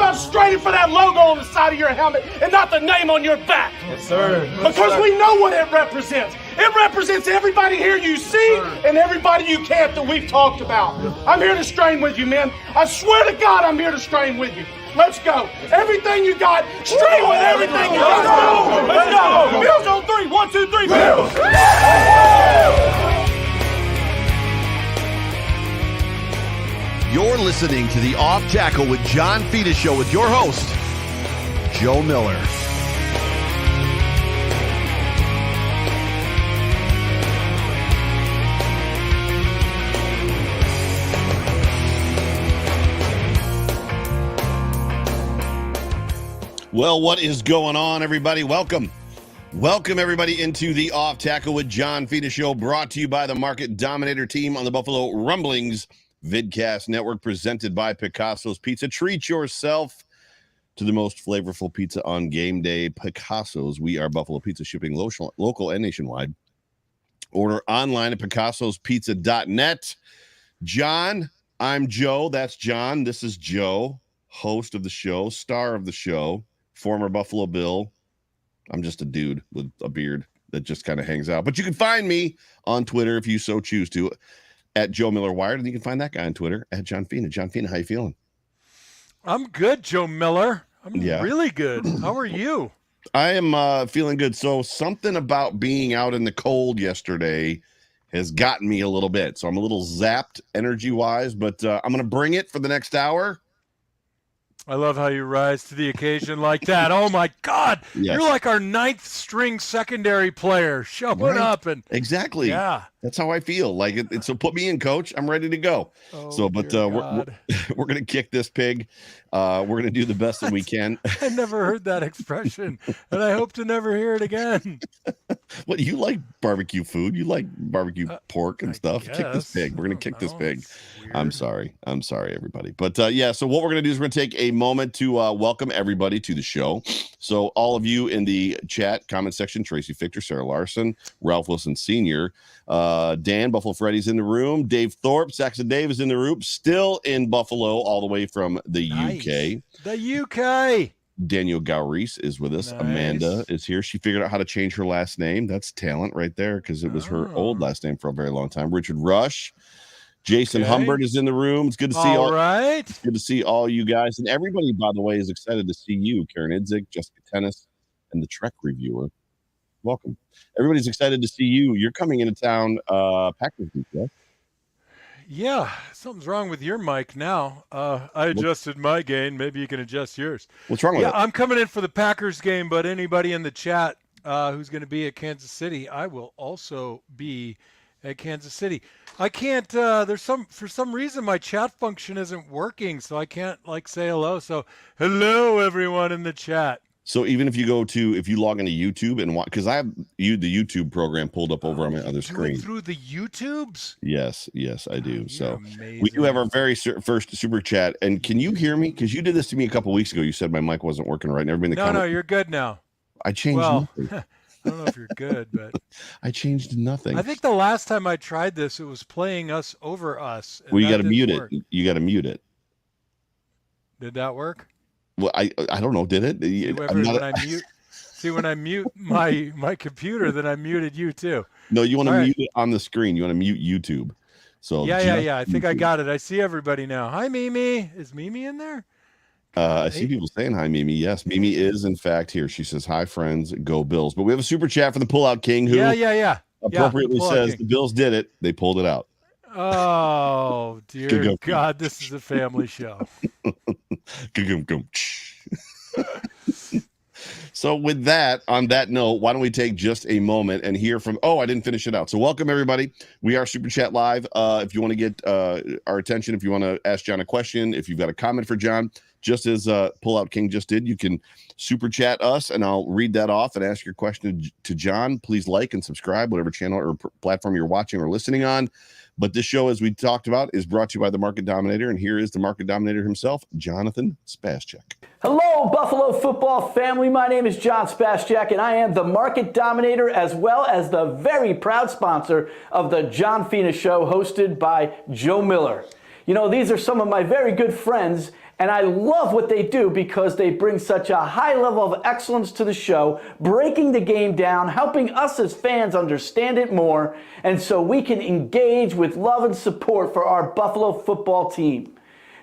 about straining for that logo on the side of your helmet and not the name on your back? Yes, sir. Because we know what it represents. It represents everybody here you see and everybody you can't that we've talked about. I'm here to strain with you, men. I swear to God, I'm here to strain with you. Let's go. Everything you got, strain with everything you got. Let's go. Bills on 3. 1, 2, 3. Bills. You're listening to the Off Tackle with John Fina show with your host, Joe Miller. Well, what is going on, everybody? Welcome, everybody, into the Off Tackle with John Fina show, brought to you by the Market Dominator team on the Buffalo Rumblings Vidcast Network, presented by Picasso's Pizza. Treat yourself to the most flavorful pizza on game day. Picasso's. We are Buffalo Pizza, shipping local and nationwide. Order online at picassospizza.net. John, I'm Joe. That's John. This is Joe, host of the show, star of the show, former Buffalo Bill. I'm just a dude with a beard that just kind of hangs out. But you can find me on Twitter if you so choose to, at Joe Miller Wired, and you can find that guy on Twitter at John Fina. John Fina, how you feeling? I'm good, Joe Miller. I'm really good. How are you? I am feeling good. So something about being out in the cold yesterday has gotten me a little bit. So I'm a little zapped energy-wise, but I'm going to bring it for the next hour. I love how you rise to the occasion like that. Oh, my God. Yes. You're like our ninth string secondary player showing up. And exactly. Yeah. That's how I feel. Like it. So put me in, coach. I'm ready to go. We're going to kick this pig. We're going to do the best that we can. I never heard that expression, and I hope to never hear it again. What, you like barbecue food? You like barbecue pork and stuff? Kick this pig. We're going to kick this pig. I'm sorry, everybody. But so what we're going to do is we're going to take a moment to welcome everybody to the show. So all of you in the chat comment section, Tracy Fichter, Sarah Larson, Ralph Wilson Sr., Dan, Buffalo Freddy's in the room, Dave Thorpe, Saxon Dave is in the room, still in Buffalo, all the way from the UK. The UK. Daniel Gauris is with us. Nice. Amanda is here. She figured out how to change her last name. That's talent right there, because it was her old last name for a very long time. Richard Rush. Jason Humbert is in the room. It's good to see all right. It's good to see all you guys. And everybody, by the way, is excited to see you, Karen Idzik, Jessica Tennis, and the Trek reviewer. Welcome. Everybody's excited to see you. You're coming into town Packers week, right? Yeah, something's wrong with your mic now. I adjusted my gain. Maybe you can adjust yours. What's wrong with it? I'm coming in for the Packers game, but anybody in the chat who's going to be at Kansas City, I will also be at Kansas City. I can't, for some reason my chat function isn't working, so I can't say hello. So hello everyone in the chat. So even if you log into YouTube and watch, because I have the YouTube program pulled up over on my other screen. Through the YouTubes? Yes, I do. So we do have our very first super chat. And can you hear me? Because you did this to me a couple weeks ago. You said my mic wasn't working right. And everybody in the comments, no, you're good now. I changed nothing. I don't know if you're good, but I changed nothing. I think the last time I tried this, it was playing us over us. Well, you got to mute it. You got to mute it. Did that work? Well, I don't know. Did it? When I mute my computer, then I muted you too. No, you want to mute it on the screen. You want to mute YouTube. So yeah. I think I got it. I see everybody now. Hi, Mimi. Is Mimi in there? I see people saying hi, Mimi. Yes, Mimi is in fact here. She says, "Hi, friends, go Bills." But we have a super chat for the Pullout King, who appropriately says the Bills did it. They pulled it out. Oh dear God, this is a family show. So with that, on that note, why don't we take just a moment and hear from, I didn't finish it out. So welcome everybody. We are Super Chat Live. If you want to get our attention, if you want to ask John a question, if you've got a comment for John, just as Pullout King just did, you can super chat us and I'll read that off and ask your question to John. Please like and subscribe, whatever channel or platform you're watching or listening on. But this show, as we talked about, is brought to you by the Market Dominator. And here is the Market Dominator himself, Jonathan Spascheck. Hello, Buffalo football family. My name is John Spascheck, and I am the Market Dominator as well as the very proud sponsor of the John Fina Show, hosted by Joe Miller. You know, these are some of my very good friends, and I love what they do because they bring such a high level of excellence to the show, breaking the game down, helping us as fans understand it more, and so we can engage with love and support for our Buffalo football team.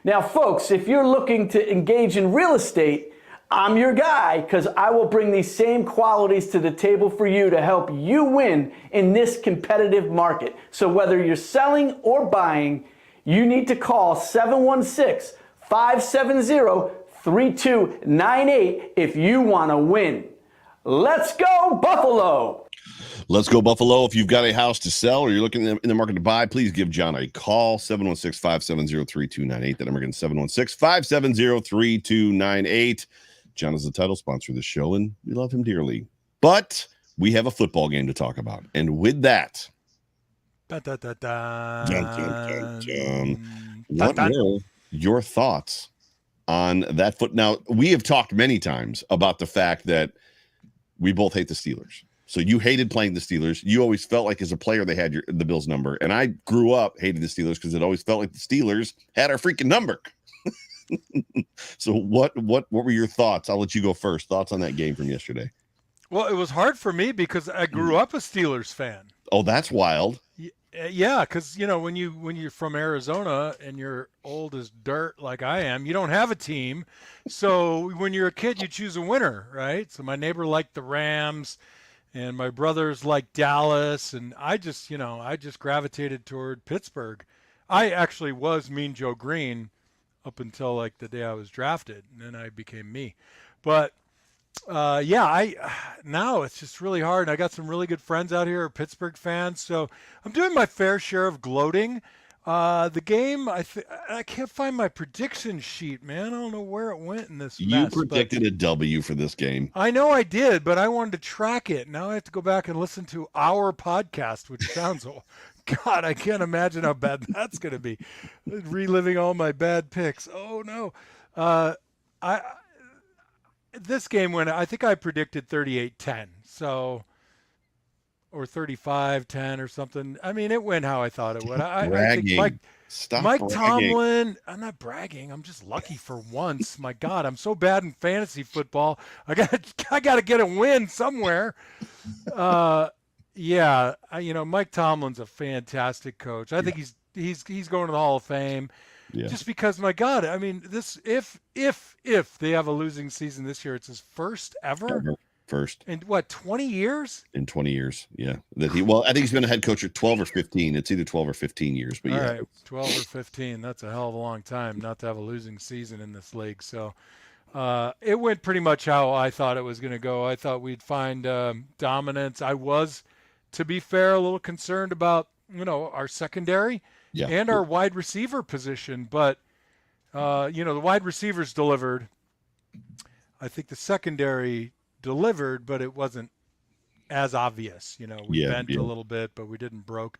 Now, folks, if you're looking to engage in real estate, I'm your guy, because I will bring these same qualities to the table for you to help you win in this competitive market. So whether you're selling or buying, you need to call 716-570-3298 if you want to win. Let's go, Buffalo! Let's go, Buffalo. If you've got a house to sell or you're looking in the market to buy, please give John a call, 716-570-3298. That number again, 716-570-3298. John is the title sponsor of the show, and we love him dearly. But we have a football game to talk about. And with that, what were your thoughts on that foot? Now, we have talked many times about the fact that we both hate the Steelers. So you hated playing the Steelers. You always felt like as a player they had the Bills number. And I grew up hating the Steelers because it always felt like the Steelers had our freaking number. So what were your thoughts? I'll let you go first. Thoughts on that game from yesterday? Well, it was hard for me because I grew up a Steelers fan. Oh, that's wild. Yeah, because when you're from Arizona and you're old as dirt like I am, you don't have a team. So when you're a kid, you choose a winner, right? So my neighbor liked the Rams, and my brothers liked Dallas, and I just gravitated toward Pittsburgh. I actually was Mean Joe Green up until like the day I was drafted, and then I became me. But now it's just really hard. I got some really good friends out here who are Pittsburgh fans, so I'm doing my fair share of gloating. The game, I can't find my prediction sheet, man. I don't know where it went in this mess. You predicted a W for this game. I know I did, but I wanted to track it. Now I have to go back and listen to our podcast, which sounds God, I can't imagine how bad that's going to be. Reliving all my bad picks. Oh no. This game went, I think I predicted 38-10. So, or 35-10 or something. I mean, it went how I thought it would. I think Mike Tomlin, I'm not bragging. I'm just lucky for once. My God, I'm so bad in fantasy football. I got to get a win somewhere. Mike Tomlin's a fantastic coach. I think he's going to the Hall of Fame. Yeah. Just because, my God, I mean, this if they have a losing season this year, it's his first ever. First. In what, 20 years? In 20 years, yeah. I think he's been a head coach for 12 or 15. It's either 12 or 15 years. But all right, 12 or 15. That's a hell of a long time not to have a losing season in this league. So it went pretty much how I thought it was going to go. I thought we'd find dominance. I was, to be fair, a little concerned about our secondary and our wide receiver position, but the wide receivers delivered. I think the secondary delivered, but it wasn't as obvious. We bent a little bit, but we didn't broke.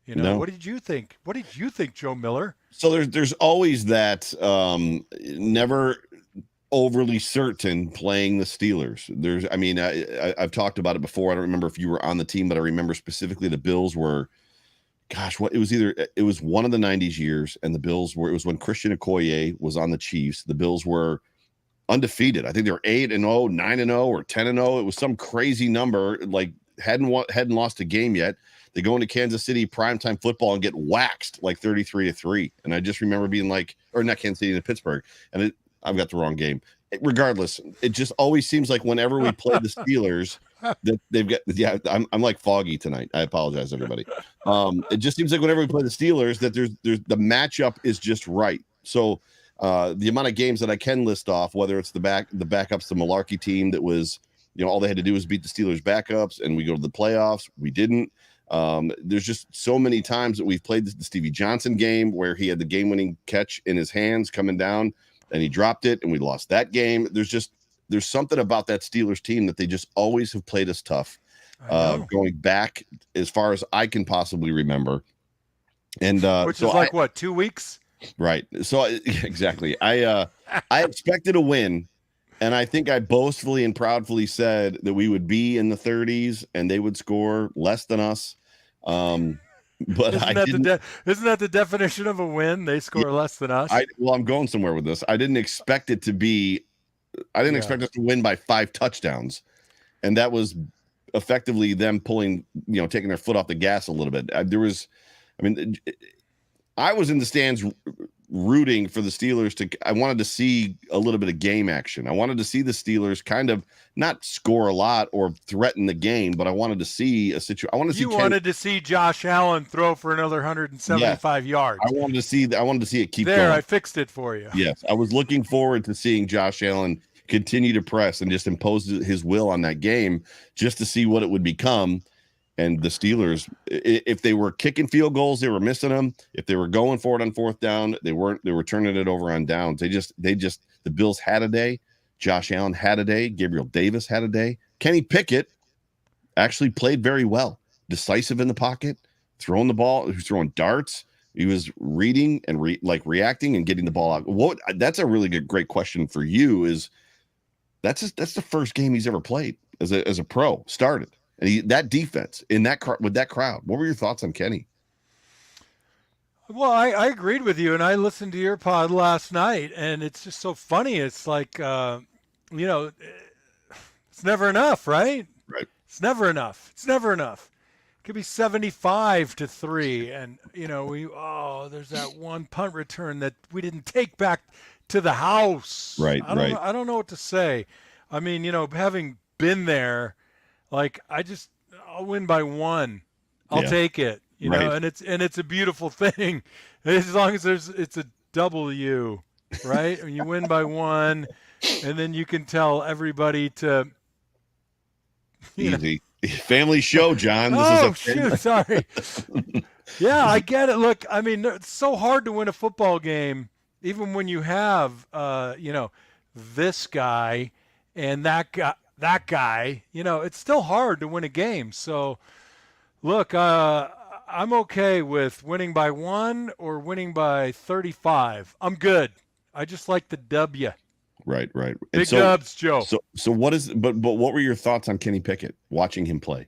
No. What did you think? What did you think, Joe Miller? So there's always that never overly certain playing the Steelers. I've talked about it before. I don't remember if you were on the team, but I remember specifically the Bills were, it was one of the 90s years, and the Bills were, it was when Christian Okoye was on the Chiefs. The Bills were undefeated. I think they were 8-0, 9-0, or 10-0. It was some crazy number, like hadn't lost a game yet. They go into Kansas City primetime football and get waxed like 33-3. And I just remember being like, or not Kansas City, in Pittsburgh. And I've got the wrong game. Regardless, it just always seems like whenever we play the Steelers, that they've got, I'm like foggy tonight. I apologize, everybody. It just seems like whenever we play the Steelers, that there's the matchup is just right. So the amount of games that I can list off, whether it's the backups, the Malarkey team that was, all they had to do was beat the Steelers backups, and we go to the playoffs. We didn't. There's just so many times that we've played the Stevie Johnson game where he had the game-winning catch in his hands coming down, and he dropped it, and we lost that game. There's something about that Steelers team that they just always have played us tough, going back as far as I can possibly remember. And which is like what, 2 weeks? Right. So exactly. I expected a win, and I think I boastfully and proudly said that we would be in the 30s and they would score less than us. but Isn't that the definition of a win? They score less than us. Well, I'm going somewhere with this. I didn't expect it to be. I didn't expect us to win by 5 touchdowns, and that was effectively them pulling, taking their foot off the gas a little bit. I was in the stands rooting for the Steelers I wanted to see a little bit of game action. I wanted to see the Steelers kind of not score a lot or threaten the game, but I wanted to see a situation. You wanted to see Josh Allen throw for another 175 yards. I wanted to see it keep there, going. I fixed it for you. Yes, I was looking forward to seeing Josh Allen continue to press and just impose his will on that game, just to see what it would become. And the Steelers, if they were kicking field goals, they were missing them. If they were going for it on 4th down, they weren't. They were turning it over on downs. The Bills had a day. Josh Allen had a day. Gabriel Davis had a day. Kenny Pickett actually played very well, decisive in the pocket, throwing the ball, throwing darts. He was reading and reacting and getting the ball out. That's a really great question for you. That's the first game he's ever played as a pro. Started. And that defense with that crowd. What were your thoughts on Kenny? Well, I agreed with you, and I listened to your pod last night, and it's just so funny. It's like, it's never enough, right? Right. It's never enough. It's never enough. It could be 75-3, and there's that one punt return that we didn't take back to the house. Right. I don't know what to say. I mean, having been there. Like I'll win by 1. I'll take it, know, and it's a beautiful thing, as long as it's a W, right? When you win by 1, and then you can tell everybody to easy family show, John. Shoot, sorry. Yeah, I get it. Look, I mean, it's so hard to win a football game, even when you have, this guy and that guy. It's still hard to win a game. So, look, I'm okay with winning by 1 or winning by 35. I'm good. I just like the W. Right. Big dubs, Joe. So what is? But what were your thoughts on Kenny Pickett watching him play?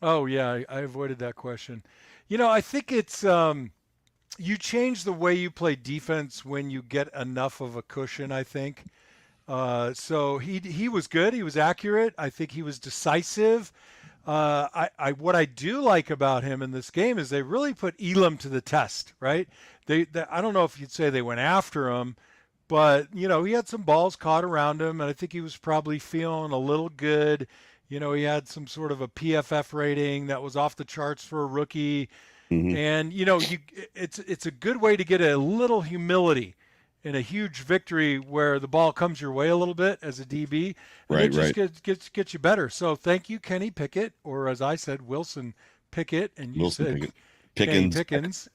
Oh yeah, I avoided that question. I think it's you change the way you play defense when you get enough of a cushion. I think. So he was good. He was accurate. I think he was decisive. What I do like about him in this game is they really put Elam to the test, right? They I don't know if you'd say they went after him, but he had some balls caught around him, and I think he was probably feeling a little good. He had some sort of a PFF rating that was off the charts for a rookie, and it's a good way to get a little humility in a huge victory where the ball comes your way a little bit as a DB, and it just gets you better. So thank you, Kenny Pickett, or as I said, Wilson Pickett, and you said Kenny Pickens.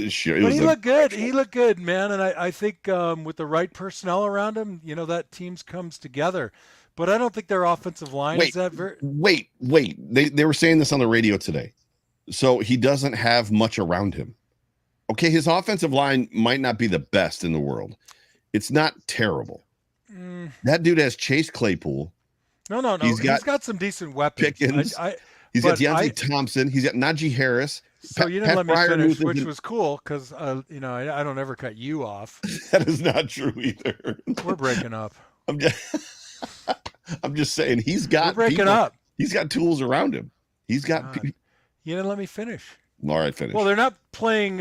Sure, but he looked good. He looked good, man, and I think with the right personnel around him, that team comes together. But I don't think their offensive line is that very. Wait. They were saying this on the radio today. So he doesn't have much around him. Okay, his offensive line might not be the best in the world. It's not terrible. That dude has Chase Claypool. No. He's got some decent weapons. Pickens. He's got Deontay Thompson. He's got Najee Harris. So you didn't let me finish, which was cool because I don't ever cut you off. That is not true either. We're breaking up. I'm just saying he's got. We're breaking up. He's got tools around him. He's got. You didn't let me finish. All right, finish. Well, they're not playing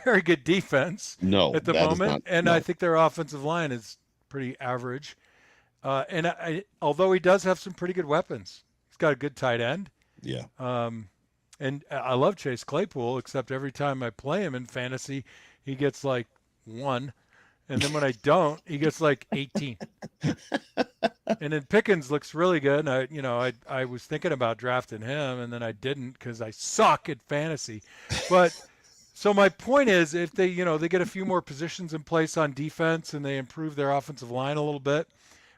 very good defense at the moment, I think their offensive line is pretty average. Although he does have some pretty good weapons, he's got a good tight end. Yeah. And I love Chase Claypool, except every time I play him in fantasy, he gets like 1. And then when I don't, he gets like 18. And then Pickens looks really good. And I was thinking about drafting him, and then I didn't because I suck at fantasy. But so my point is, if they get a few more positions in place on defense and they improve their offensive line a little bit,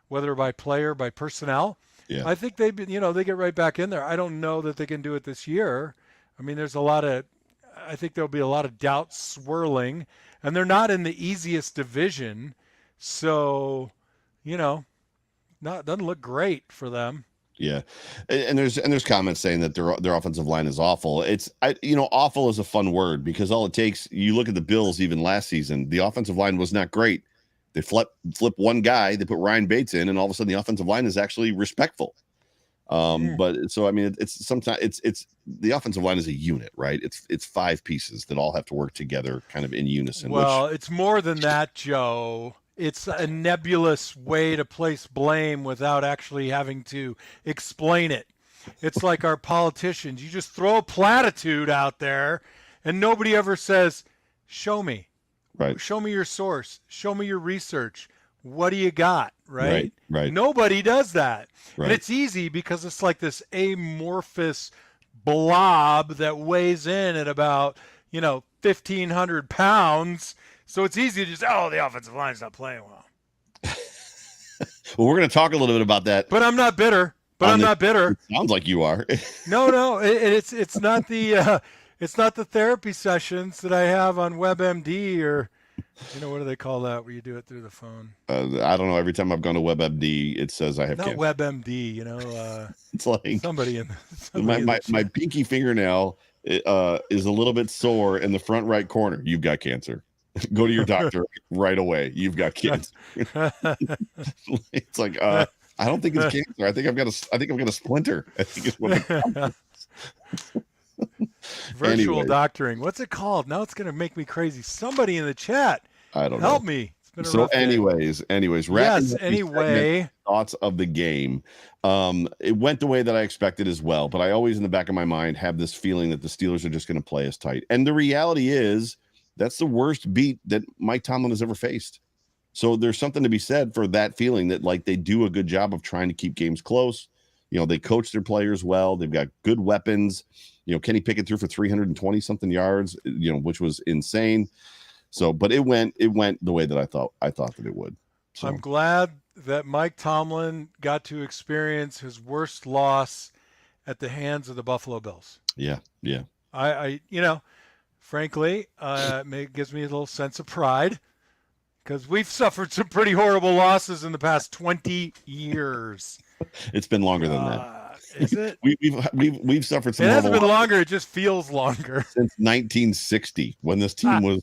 whether by player, by personnel, I think they get right back in there. I don't know that they can do it this year. I mean, I think there'll be a lot of doubt swirling, and they're not in the easiest division. So, doesn't look great for them. Yeah, and there's comments saying that their offensive line is awful. Awful is a fun word because all it takes, you look at the Bills even last season, the offensive line was not great. They flip one guy, they put Ryan Bates in, and all of a sudden the offensive line is actually respectful. But so I mean, it's sometimes it's the offensive line is a unit, right? It's five pieces that all have to work together, kind of in unison. Well, it's more than that, Joe. It's a nebulous way to place blame without actually having to explain it. It's like our politicians. You just throw a platitude out there and nobody ever says, show me. Right. Show me your source. Show me your research. What do you got? Right. Right. Nobody does that. Right. And it's easy because it's like this amorphous blob that weighs in at about, 1,500 pounds. So it's easy to just, the offensive line's not playing well. Well, we're going to talk a little bit about that. But I'm not bitter. It sounds like you are. No. It's not the therapy sessions that I have on WebMD or, what do they call that where you do it through the phone? I don't know. Every time I've gone to WebMD, it says I have not cancer. WebMD. It's like somebody my pinky fingernail is a little bit sore in the front right corner. You've got cancer. Go to your doctor right away. You've got cancer. It's like I don't think it's cancer. I think I've got a splinter. I think it's what virtual doctoring. What's it called? Now it's gonna make me crazy. Somebody in the chat. I don't help know. Me. It's been a so rough day. anyways, thoughts of the game. It went the way that I expected as well, but I always in the back of my mind have this feeling that the Steelers are just going to play us tight. And the reality is that's the worst beat that Mike Tomlin has ever faced. So there's something to be said for that feeling that like they do a good job of trying to keep games close. They coach their players well. They've got good weapons. Kenny Pickett threw for 320 something yards, which was insane. So, but it went the way that I thought that it would. So. I'm glad that Mike Tomlin got to experience his worst loss at the hands of the Buffalo Bills. Yeah. I frankly, it gives me a little sense of pride because we've suffered some pretty horrible losses in the past 20 years. It's been longer than that. Is it? We've suffered some. It hasn't been longer. It just feels longer. Since 1960, when this team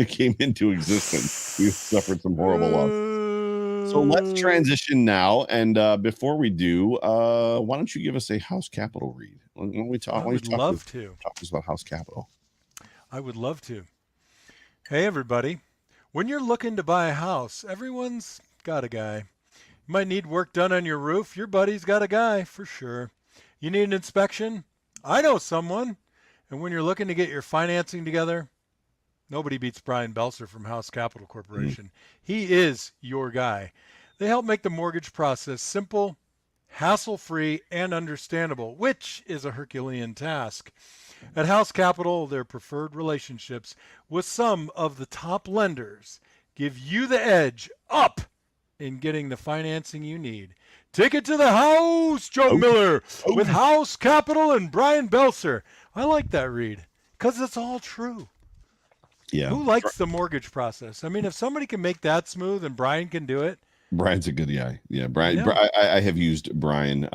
came into existence, we've suffered some horrible losses. So let's transition now. And before we do, why don't you give us a House Capital read? When we talk, I would love to talk to us about House Capital. I would love to. Hey, everybody. When you're looking to buy a house, everyone's got a guy. You might need work done on your roof. Your buddy's got a guy for sure. You need an inspection? I know someone. And when you're looking to get your financing together, nobody beats Brian Belser from House Capital Corporation. He is your guy. They help make the mortgage process simple, hassle-free, and understandable, which is a Herculean task. At House Capital, their preferred relationships with some of the top lenders give you the edge up in getting the financing you need. Take it to the house, Joe Miller, with House Capital and Brian Belser. I like that read because it's all true. Yeah. Who likes the mortgage process? I mean, if somebody can make that smooth and Brian can do it. Brian's a good guy. Yeah, Brian. Yeah. I have used Brian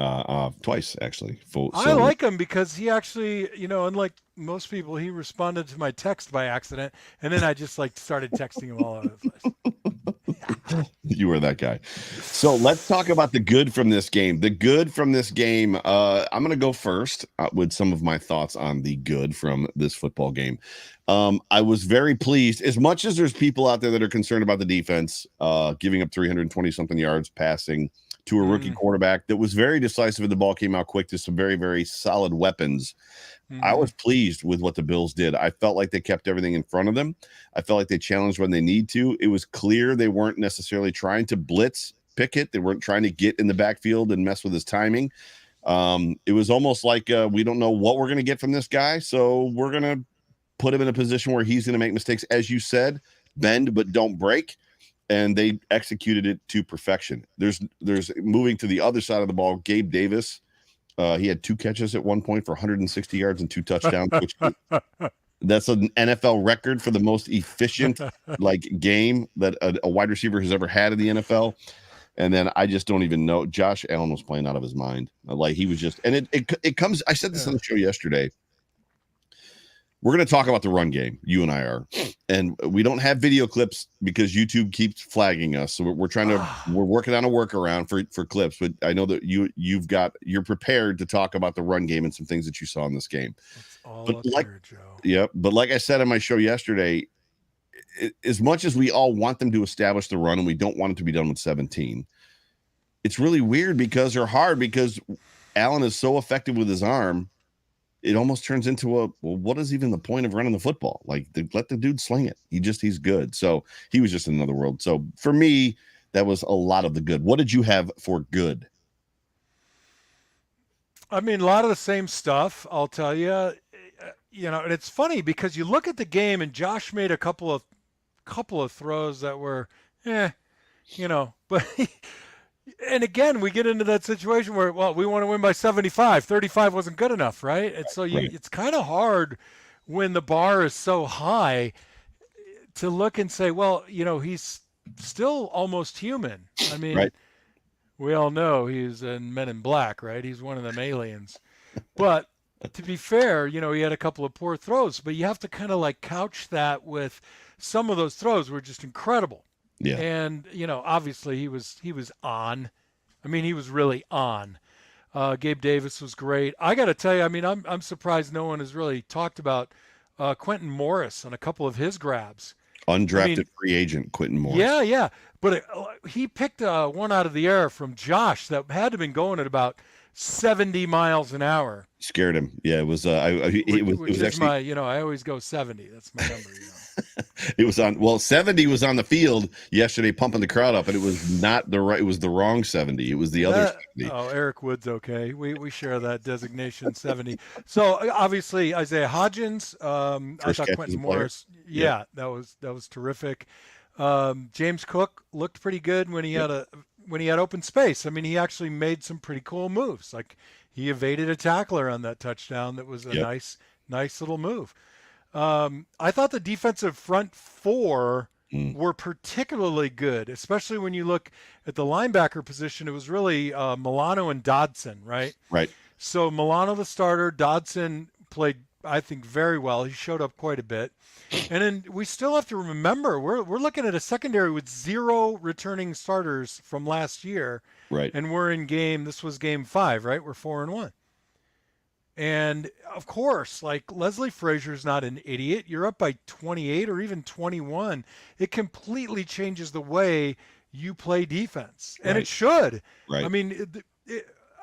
twice actually. I like him because he actually, unlike most people, he responded to my text by accident, and then I just started texting him all over the place. You were that guy. So let's talk about the good from this game. The good from this game. I'm going to go first with some of my thoughts on the good from this football game. I was very pleased. As much as there's people out there that are concerned about the defense, giving up 320 something yards passing to a rookie quarterback that was very decisive and the ball came out quick to some very, very solid weapons. I was pleased with what the Bills did. I felt like they kept everything in front of them. I felt like they challenged when they need to. It was clear they weren't necessarily trying to blitz Pickett. They weren't trying to get in the backfield and mess with his timing. It was almost like we don't know what we're going to get from this guy, so we're going to put him in a position where he's going to make mistakes. As you said, bend but don't break. And they executed it to perfection. There's moving to the other side of the ball. Gabe Davis, he had 2 catches at one point for 160 yards and 2 touchdowns, which that's an NFL record for the most efficient game that a wide receiver has ever had in the NFL. And then I just don't even know. Josh Allen was playing out of his mind. Like he was just, and it comes. I said this on the show yesterday. We're going to talk about the run game. You and I are, and we don't have video clips because YouTube keeps flagging us. So we're working on a workaround for clips. But I know that you're prepared to talk about the run game and some things that you saw in this game. It's all but up like, there, Joe. Yeah, but like I said on my show yesterday, as much as we all want them to establish the run and we don't want it to be done with 17, it's really weird because Allen is so effective with his arm. It almost turns into what is even the point of running the football? Like, let the dude sling it. He's good. So he was just in another world. So for me, that was a lot of the good. What did you have for good? I mean, a lot of the same stuff, I'll tell you. And it's funny because you look at the game and Josh made a couple of throws that were, but and again, we get into that situation where, we want to win by 75. 35 wasn't good enough, right? And so it's kind of hard when the bar is so high to look and say, he's still almost human. I mean, we all know he's in Men in Black, right? He's one of them aliens. But to be fair, he had a couple of poor throws, but you have to kind of like couch that with some of those throws were just incredible. Yeah. And, obviously he was on. I mean, he was really on. Gabe Davis was great. I got to tell you, I mean, I'm surprised no one has really talked about Quentin Morris and a couple of his grabs. Undrafted free agent Quentin Morris. Yeah. But he picked one out of the air from Josh that had to have been going at about 70 miles an hour. Scared him. Yeah, it was. It was actually. I always go 70. That's my number. It was on. 70 was on the field yesterday, pumping the crowd up, and it was not the right. It was the wrong 70. It was the other 70. Oh, Eric Wood's okay. We share that designation 70. So obviously Isaiah Hodgins. I thought Quentin Morris. Yeah, that was terrific. James Cook looked pretty good when he had open space. I mean, he actually made some pretty cool moves. Like he evaded a tackler on that touchdown. That was a nice little move. I thought the defensive front four were particularly good, especially when you look at the linebacker position. It was really Milano and Dodson, right? Right. So Milano the starter, Dodson played, I think, very well. He showed up quite a bit. And then we still have to remember, we're looking at a secondary with 0 returning starters from last year. Right. And this was game 5, right? We're 4-1. And of course, like Leslie Frazier's not an idiot. You're up by 28 or even 21. It completely changes the way you play defense, and it should. Right. I mean,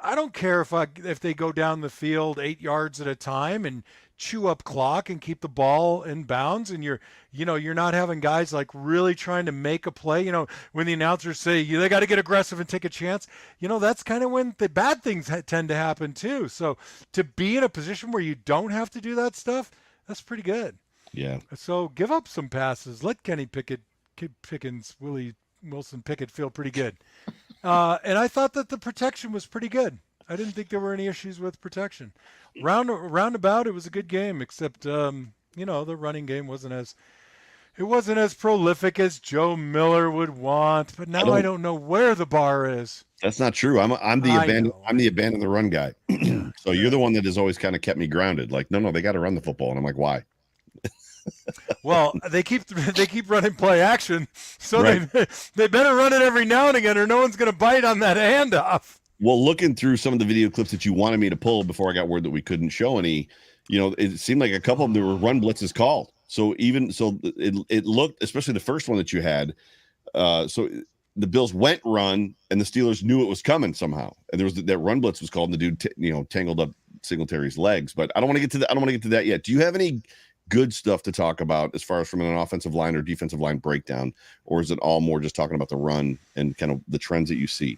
I don't care if they go down the field 8 yards at a time and chew up clock and keep the ball in bounds, and you're not having guys like really trying to make a play. When the announcers say they got to get aggressive and take a chance, that's kind of when the bad things tend to happen too. So to be in a position where you don't have to do that stuff, that's pretty good. Yeah. So give up some passes. Let Kenny Pickens, Willie Wilson Pickett feel pretty good. And I thought that the protection was pretty good. I didn't think there were any issues with protection. Roundabout, it was a good game, except the running game wasn't as prolific as Joe Miller would want. But now I don't know where the bar is. That's not true. I'm the abandon the run guy. So you're the one that has always kind of kept me grounded. Like, no, they got to run the football, and I'm like, why? Well, they keep running play action, so they better run it every now and again, or no one's going to bite on that handoff. Well, looking through some of the video clips that you wanted me to pull before I got word that we couldn't show any, it seemed like a couple of them there were run blitzes called. So it looked, especially the first one that you had. So the Bills went run, and the Steelers knew it was coming somehow, and there was that run blitz was called, and the dude tangled up Singletary's legs. But I don't want to get to that. I don't want to get to that yet. Do you have any good stuff to talk about as far as from an offensive line or defensive line breakdown, or is it all more just talking about the run and kind of the trends that you see?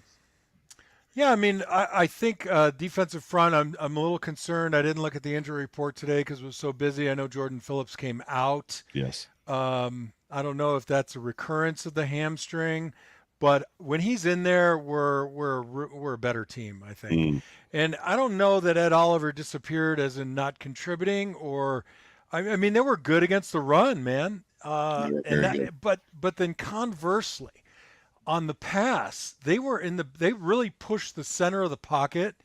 Yeah, I mean, I think defensive front, I'm a little concerned. I didn't look at the injury report today because it was so busy. I know Jordan Phillips came out. Yes. I don't know if that's a recurrence of the hamstring, but when he's in there, we're a better team, I think. And I don't know that Ed Oliver disappeared as in not contributing, or I mean, they were good against the run, man. But then conversely, on the pass, they really pushed the center of the pocket.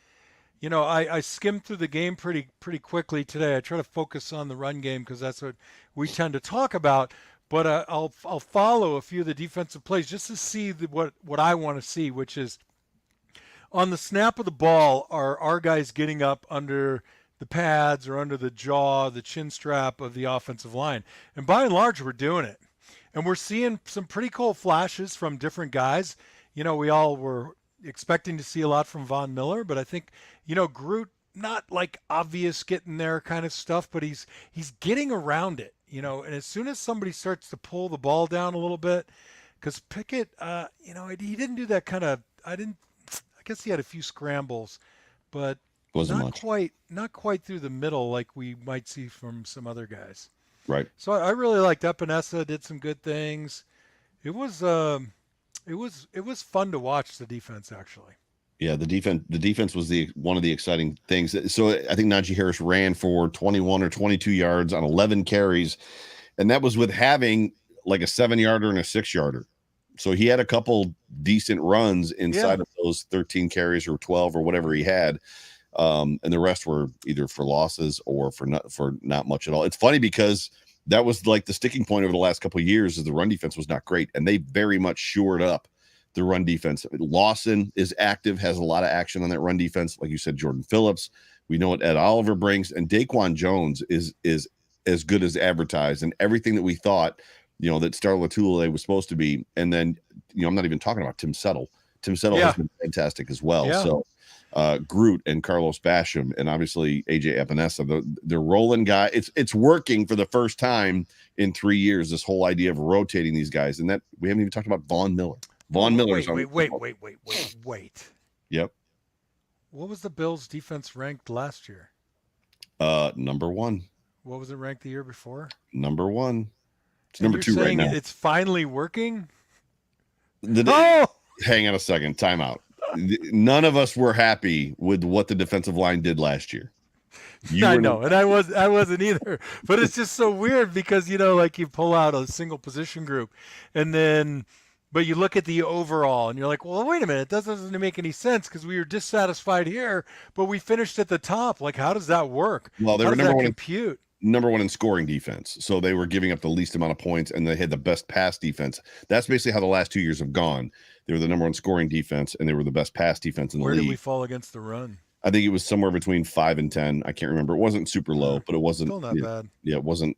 You know, I skimmed through the game pretty quickly today. I try to focus on the run game because that's what we tend to talk about. But I'll follow a few of the defensive plays just to see what I want to see, which is on the snap of the ball, are our guys getting up under the pads or under the jaw, the chin strap of the offensive line. And by and large, we're doing it. And we're seeing some pretty cool flashes from different guys. You know, we all were expecting to see a lot from Von Miller, but I think, you know, Groot, not like obvious getting there kind of stuff, but he's getting around it, you know. And as soon as somebody starts to pull the ball down a little bit, because Pickett, you know, he didn't do that kind of, I guess he had a few scrambles, but Wasn't not much. not quite through the middle like we might see from some other guys. Right. So I really liked Epinesa, did some good things. It was fun to watch the defense, actually. Yeah, the defense was one of the exciting things. So I think Najee Harris ran for 21 or 22 yards on 11 carries, and that was with having like a 7-yarder and a 6-yarder. So he had a couple decent runs inside of those 13 carries or 12 or whatever he had. And the rest were either for losses or for not much at all. It's funny because that was like the sticking point over the last couple of years, is the run defense was not great, and they very much shored up the run defense. Lawson is active, has a lot of action on that run defense. Like you said, Jordan Phillips, we know what Ed Oliver brings, and Daquan Jones is as good as advertised, and everything that we thought, you know, that Star Latulele was supposed to be. And then, you know, I'm not even talking about Tim Settle. Tim Settle has been fantastic as well. Yeah. So Groot and Carlos Basham and obviously AJ Epinesa, they're rolling guy. It's working for the first time in 3 years, this whole idea of rotating these guys. And that we haven't even talked about Von Miller. Von Miller. Wait. Yep. What was the Bills' defense ranked last year? Number 1. What was it ranked the year before? Number 1. It's And number you're 2 right saying now. it's finally working? Hang on a second. Time out. None of us were happy with what the defensive line did last year. I know, and I wasn't either. But it's just so weird because, you know, like you pull out a single position group, and then, but you look at the overall, and you're like, well, wait a minute, that doesn't make any sense because we were dissatisfied here, but we finished at the top. Like, how does that work? Well, they how were does number that one. Compute? Number 1 in scoring defense. So they were giving up the least amount of points, and they had the best pass defense. That's basically how the last 2 years have gone. They were the number 1 scoring defense, and they were the best pass defense in the league. Where did we fall against the run? I think it was somewhere between 5 and 10. I can't remember. It wasn't super low, but it wasn't Still not bad. Yeah, it wasn't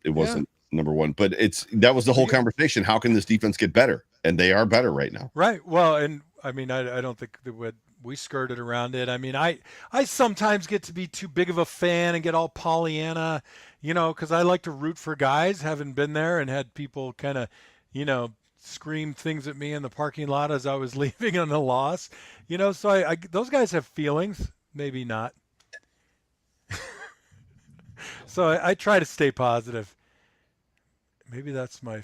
number 1. But that was the whole conversation. How can this defense get better? And they are better right now. Right. Well, and I mean, I don't think that we skirted around it. I mean, I sometimes get to be too big of a fan and get all Pollyanna, you know, because I like to root for guys, having been there and had people kind of, you know, scream things at me in the parking lot as I was leaving on the loss, you know. So I those guys have feelings, maybe not. So I try to stay positive. Maybe that's my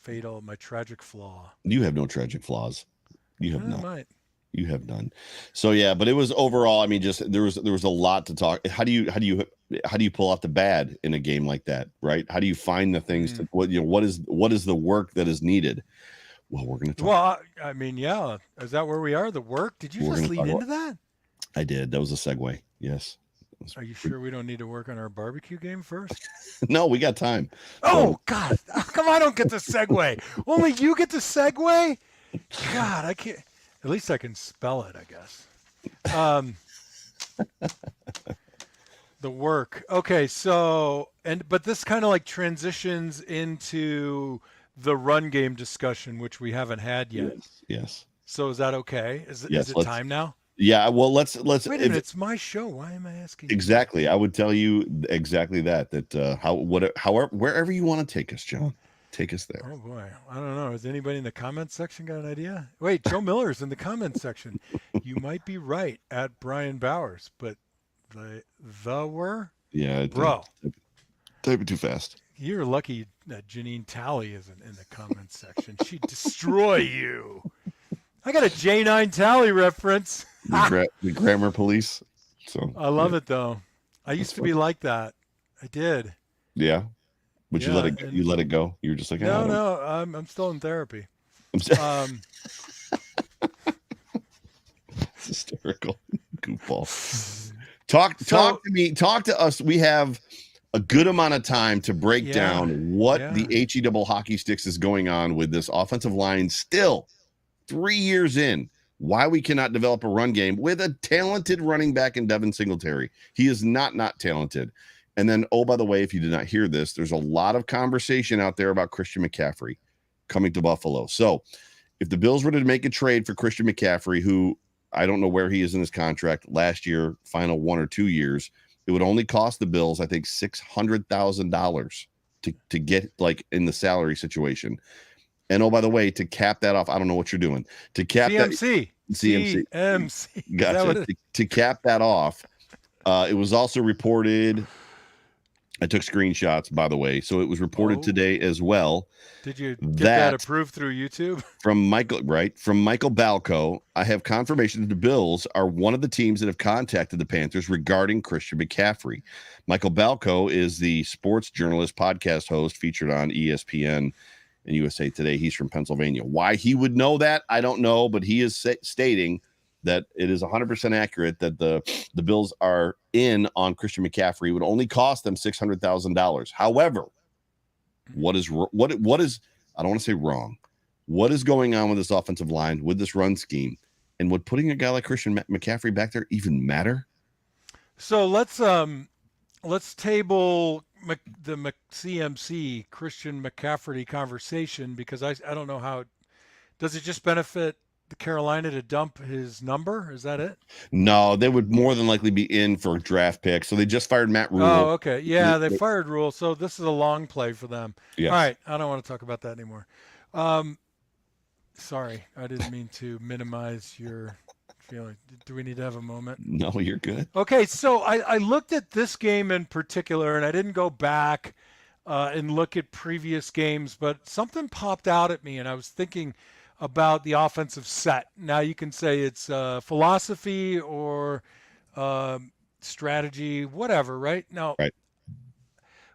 my tragic flaw. You have no tragic flaws. You have none. Might. You have none. So yeah, but it was overall, I mean, just there was a lot to talk. How do you pull out the bad in a game like that, right? How do you find the things to what is the work that is needed? Well, we're going to talk. Well, I mean, yeah. Is that where we are? The work? Did you just lean into that? I did. That was a segue. Yes. Are you sure we don't need to work on our barbecue game first? No, we got time. Oh, God. How come I don't get the segue? Only you get the segue? God, I can't. At least I can spell it, I guess. The work. Okay, so, but this kind of like transitions into the run game discussion, which we haven't had yet. Yes. So is that okay? Is it time now? Yeah, well, let's. Wait a minute, it's my show. Why am I asking you? Exactly. I would tell you exactly that wherever you want to take us, John. Take us there. Oh boy, I don't know. Has anybody in the comments section got an idea? Wait, Joe Miller's in the comments section. You might be right at Brian Bowers, but the were? Yeah, bro. Type it too fast. You're lucky that Janine Talley isn't in the comments section. She'd destroy you. I got a J9 Talley reference. The grammar police. So I love it though. I used to be like that. I did. Yeah. But you let it go. You were just like, no, I'm still in therapy. It's hysterical. Goofball. Talk to me. Talk to us. We have a good amount of time to break down what the HE double hockey sticks is going on with this offensive line still 3 years in. Why we cannot develop a run game with a talented running back in Devin Singletary. He is not talented. And then, oh, by the way, if you did not hear this, there's a lot of conversation out there about Christian McCaffrey coming to Buffalo. So if the Bills were to make a trade for Christian McCaffrey, who I don't know where he is in his contract last year, final 1 or 2 years, it would only cost the Bills, I think, $600,000 to get like in the salary situation. And oh, by the way, to cap that off, I don't know what you're doing. To cap CMC. Gotcha. To cap that off, it was also reported. I took screenshots, by the way. So it was reported today as well. Did you get that approved through YouTube? From Michael Balco, I have confirmation that the Bills are one of the teams that have contacted the Panthers regarding Christian McCaffrey. Michael Balco is the sports journalist, podcast host featured on ESPN and USA Today. He's from Pennsylvania. Why he would know that, I don't know, but he is stating that it is 100% accurate that the Bills are in on Christian McCaffrey. It would only cost them $600,000. However, what is I don't want to say wrong. What is going on with this offensive line, with this run scheme, and would putting a guy like Christian McCaffrey back there even matter? So let's table the CMC Christian McCaffrey conversation, because I don't know how does it just benefit the Carolina to dump his number? Is that it? No, they would more than likely be in for a draft pick. So they just fired Matt Rule. Oh, okay. Yeah, they fired Rule. So this is a long play for them. Yes. All right. I don't want to talk about that anymore. Sorry. I didn't mean to minimize your feeling. Do we need to have a moment? No, you're good. Okay. So I looked at this game in particular, and I didn't go back and look at previous games, but something popped out at me, and I was thinking about the offensive set. Now you can say it's philosophy or strategy, whatever, right? Now,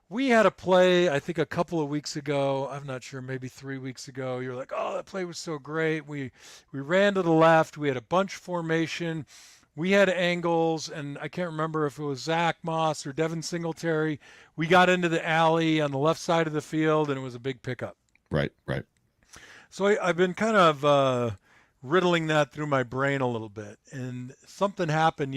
we had a play, I think a couple of weeks ago, I'm not sure, maybe 3 weeks ago. You're like, oh, that play was so great. We ran to the left. We had a bunch formation. We had angles, and I can't remember if it was Zach Moss or Devin Singletary. We got into the alley on the left side of the field, and it was a big pickup. Right. So I've been kind of riddling that through my brain a little bit. And something happened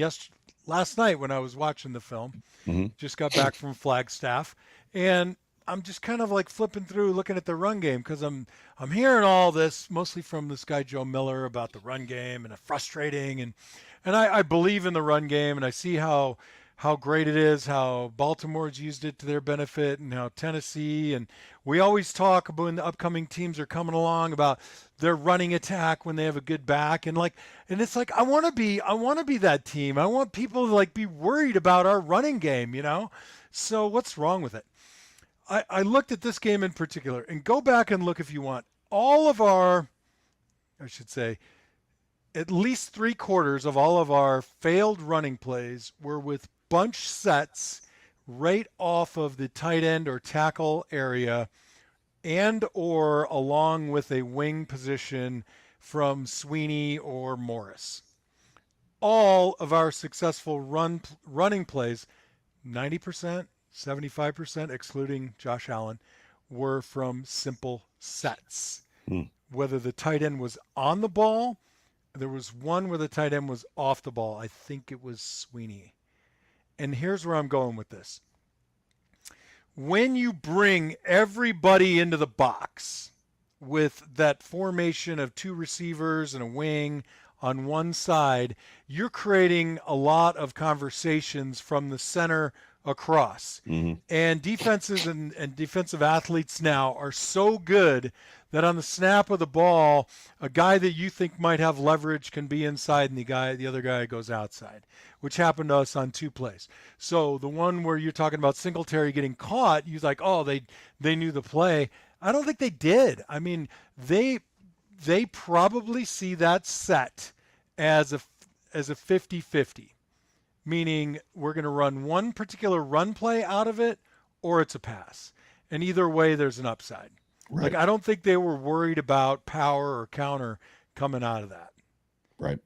last night when I was watching the film. Mm-hmm. Just got back from Flagstaff. And I'm just kind of like flipping through, looking at the run game, because I'm hearing all this, mostly from this guy Joe Miller, about the run game and frustrating. And I believe in the run game, and I see how great it is, how Baltimore's used it to their benefit, and how Tennessee, and we always talk about when the upcoming teams are coming along about their running attack when they have a good back, and it's like I want to be that team. I want people to like be worried about our running game, you know? So what's wrong with it? I looked at this game in particular, and go back and look if you want. All of our, I should say, at least 3/4 of all of our failed running plays were with bunch sets right off of the tight end or tackle area, and or along with a wing position from Sweeney or Morris. All of our successful running plays, 90%, 75%, excluding Josh Allen, were from simple sets. Whether the tight end was on the ball, there was one where the tight end was off the ball. I think it was Sweeney. And here's where I'm going with this. When you bring everybody into the box with that formation of 2 receivers and a wing on one side, you're creating a lot of conversations from the center across. Mm-hmm. And defenses and defensive athletes now are so good that on the snap of the ball, a guy that you think might have leverage can be inside, and the other guy goes outside, which happened to us on 2 plays. So the one where you're talking about Singletary getting caught, you're like, oh, they knew the play. I don't think they did. I mean, they probably see that set as a 50-50, meaning we're going to run one particular run play out of it, or it's a pass. And either way, there's an upside. Right. Like, I don't think they were worried about power or counter coming out of that. Right.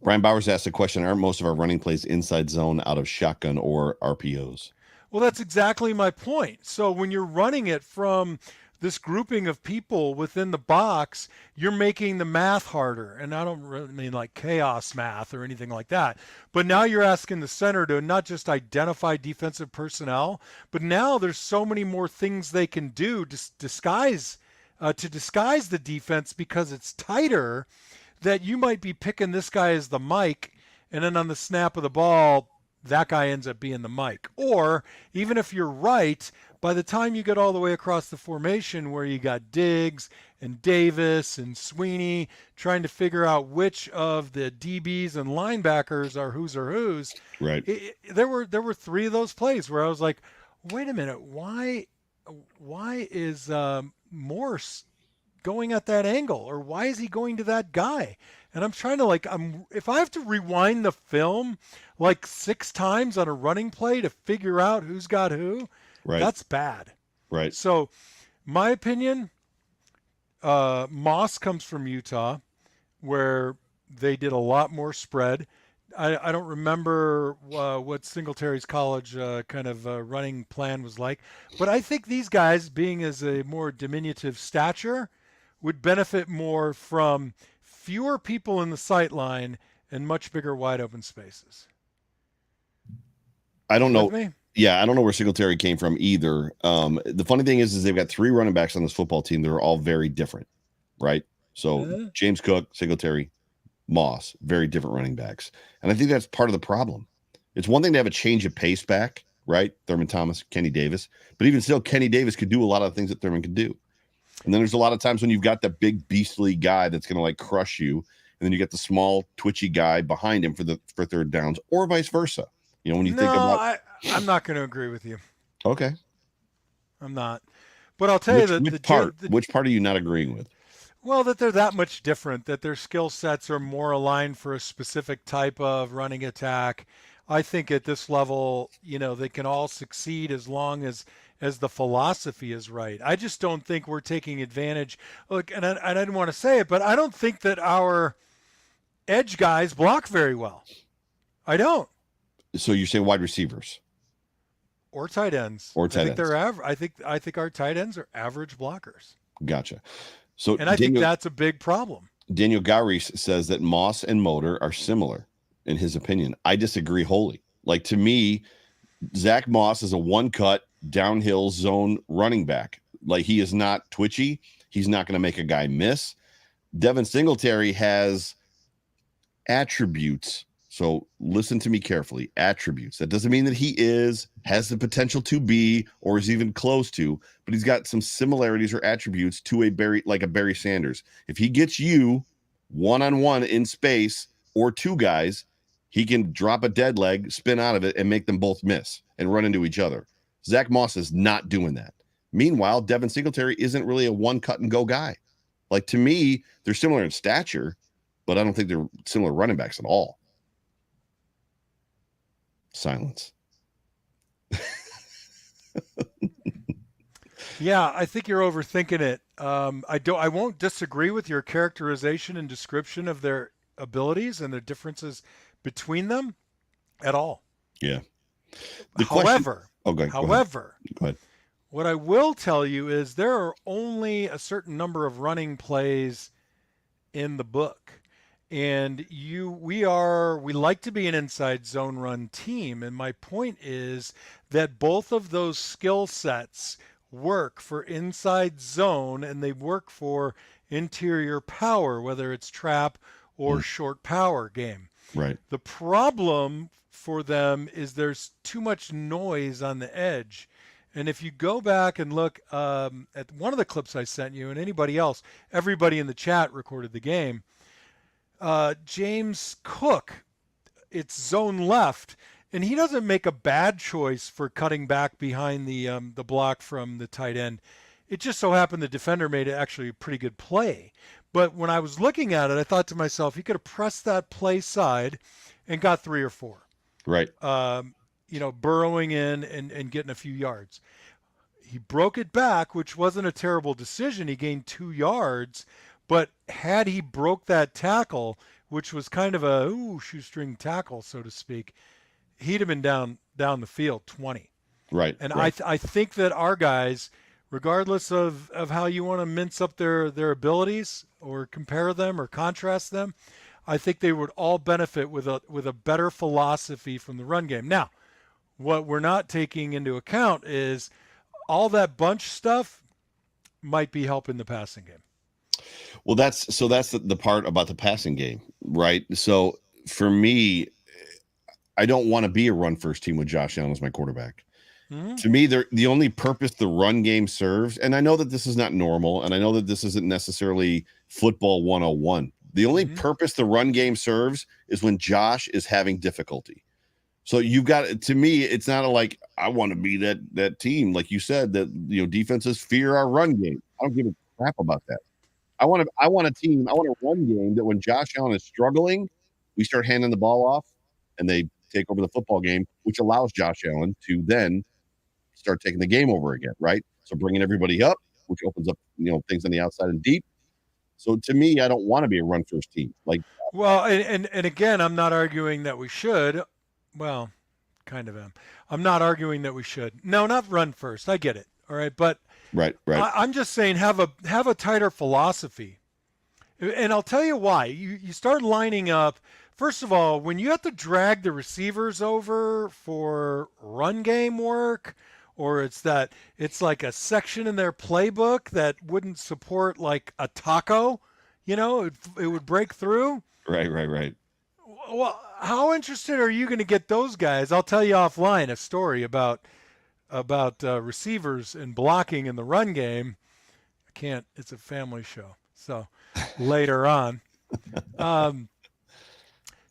Brian Bowers asked a question, aren't most of our running plays inside zone out of shotgun or RPOs? Well, that's exactly my point. So when you're running it from this grouping of people within the box, you're making the math harder. And I don't really mean like chaos math or anything like that. But now you're asking the center to not just identify defensive personnel, but now there's so many more things they can do to disguise the defense because it's tighter, that you might be picking this guy as the Mike, and then on the snap of the ball, that guy ends up being the Mike. Or even if you're right, by the time you get all the way across the formation where you got Diggs and Davis and Sweeney trying to figure out which of the DBs and linebackers are whose, right? There were 3 of those plays where I was like, wait a minute, why is Morse going at that angle, or why is he going to that guy? And I'm trying to if I have to rewind the film like 6 times on a running play to figure out who's got who, right, that's bad. Right. So my opinion, Moss comes from Utah, where they did a lot more spread. I don't remember what Singletary's college running plan was like, but I think these guys, being as a more diminutive stature, would benefit more from fewer people in the sight line and much bigger wide open spaces. I don't know. Me? Yeah, I don't know where Singletary came from either. The funny thing is they've got 3 running backs on this football team that are all very different, right? So James Cook, Singletary, Moss, very different running backs. And I think that's part of the problem. It's one thing to have a change of pace back, right? Thurman Thomas, Kenny Davis. But even still, Kenny Davis could do a lot of the things that Thurman could do. And then there's a lot of times when you've got the big beastly guy that's going to like crush you, and then you get the small twitchy guy behind him for third downs, or vice versa. You know, when you think about, I'm not going to agree with you. Okay, I'm not. But I'll tell you which part are you not agreeing with? Well, that they're that much different, that their skill sets are more aligned for a specific type of running attack. I think at this level, they can all succeed as long as the philosophy is right. I just don't think we're taking advantage. Look, and I didn't want to say it, but I don't think that our edge guys block very well. I don't. So you're saying wide receivers or tight ends? Or tight ends. They're I think our tight ends are average blockers. Gotcha. So I think that's a big problem. Daniel Gowries says that Moss and Motor are similar in his opinion. I disagree wholly. Like, to me, Zach Moss is a one-cut downhill zone running back. Like, he is not twitchy. He's not going to make a guy miss. Devin Singletary has attributes. So listen to me carefully. Attributes. That doesn't mean that he has the potential to be, or is even close to, but he's got some similarities or attributes to a Barry Sanders. If he gets you one-on-one in space or 2 guys, he can drop a dead leg, spin out of it, and make them both miss and run into each other. Zach Moss is not doing that. Meanwhile, Devin Singletary isn't really a one-cut-and-go guy. Like, to me, they're similar in stature, but I don't think they're similar running backs at all. Silence. Yeah, I think you're overthinking it. I won't disagree with your characterization and description of their abilities and the differences between them at all. Yeah. However, go ahead. What I will tell you is there are only a certain number of running plays in the book. And we like to be an inside zone run team. And my point is that both of those skill sets work for inside zone, and they work for interior power, whether it's trap or short power game. Right. The problem for them is there's too much noise on the edge. And if you go back and look at one of the clips I sent you, and anybody else, everybody in the chat recorded the game. James Cook, it's zone left, and he doesn't make a bad choice for cutting back behind the block from the tight end. It just so happened the defender made actually a pretty good play. But when I was looking at it, I thought to myself, he could have pressed that play side and got 3 or 4. Right. Burrowing in and getting a few yards. He broke it back, which wasn't a terrible decision. He gained 2 yards. But had he broke that tackle, which was kind of a shoestring tackle, so to speak, he'd have been down the field 20. Right. And right. I think that our guys, regardless of how you want to mince up their abilities or compare them or contrast them, I think they would all benefit with a better philosophy from the run game. Now, what we're not taking into account is all that bunch stuff might be helping the passing game. Well, that's the part about the passing game, right? So for me, I don't want to be a run first team with Josh Allen as my quarterback. Mm-hmm. To me, the only purpose the run game serves, and I know that this is not normal, and I know that this isn't necessarily football 101. The only purpose the run game serves is when Josh is having difficulty. So you've got, to me, it's not like I want to be that team, like you said, that defenses fear our run game. I don't give a crap about that. I want a team, I want a run game that when Josh Allen is struggling, we start handing the ball off and they take over the football game, which allows Josh Allen to then start taking the game over again, right? So bringing everybody up, which opens up things on the outside and deep. So to me, I don't want to be a run first team. Well, and again, I'm not arguing that we should. Well, kind of am. I'm not arguing that we should. No, not run first. I get it. All right, but right. I'm just saying have a tighter philosophy, and I'll tell you why. You start lining up. First of all, when you have to drag the receivers over for run game work, or it's like a section in their playbook that wouldn't support like a taco, it would break through. Right. Well, how interested are you going to get those guys? I'll tell you offline a story about receivers and blocking in the run game. I can't. It's a family show, so later on.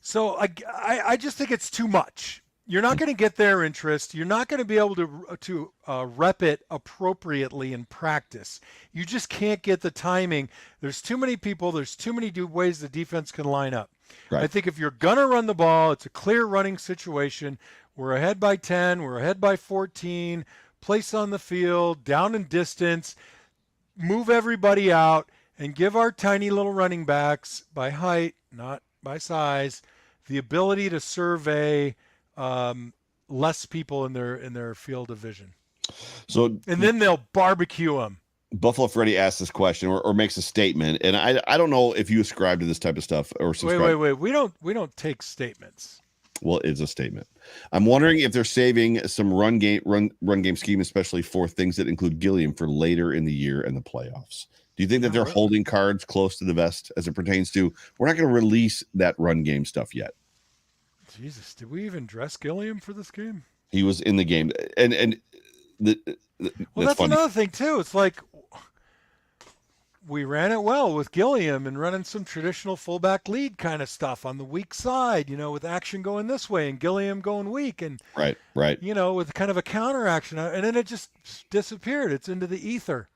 So I just think it's too much. You're not going to get their interest. You're not going to be able to rep it appropriately in practice. You just can't get the timing. There's too many people. There's too many ways the defense can line up. Right. I think if you're going to run the ball, it's a clear running situation. We're ahead by 10. We're ahead by 14. Place on the field, down in distance, move everybody out, and give our tiny little running backs, by height, not by size, the ability to survey less people in their field of vision. So, and then they'll barbecue them. Buffalo Freddy asks this question or makes a statement, and I don't know if you ascribe to this type of stuff or subscribe. Wait. We don't take statements. Well, it's a statement. I'm wondering if they're saving some run game scheme, especially for things that include Gilliam, for later in the year and the playoffs. Do you think that they're holding cards close to the vest as it pertains to we're not going to release that run game stuff yet? Jesus, did we even dress Gilliam for this game? He was in the game, and that's another thing too. It's like we ran it well with Gilliam and running some traditional fullback lead kind of stuff on the weak side, with action going this way and Gilliam going weak, and right, with kind of a counter action, and then it just disappeared. It's into the ether.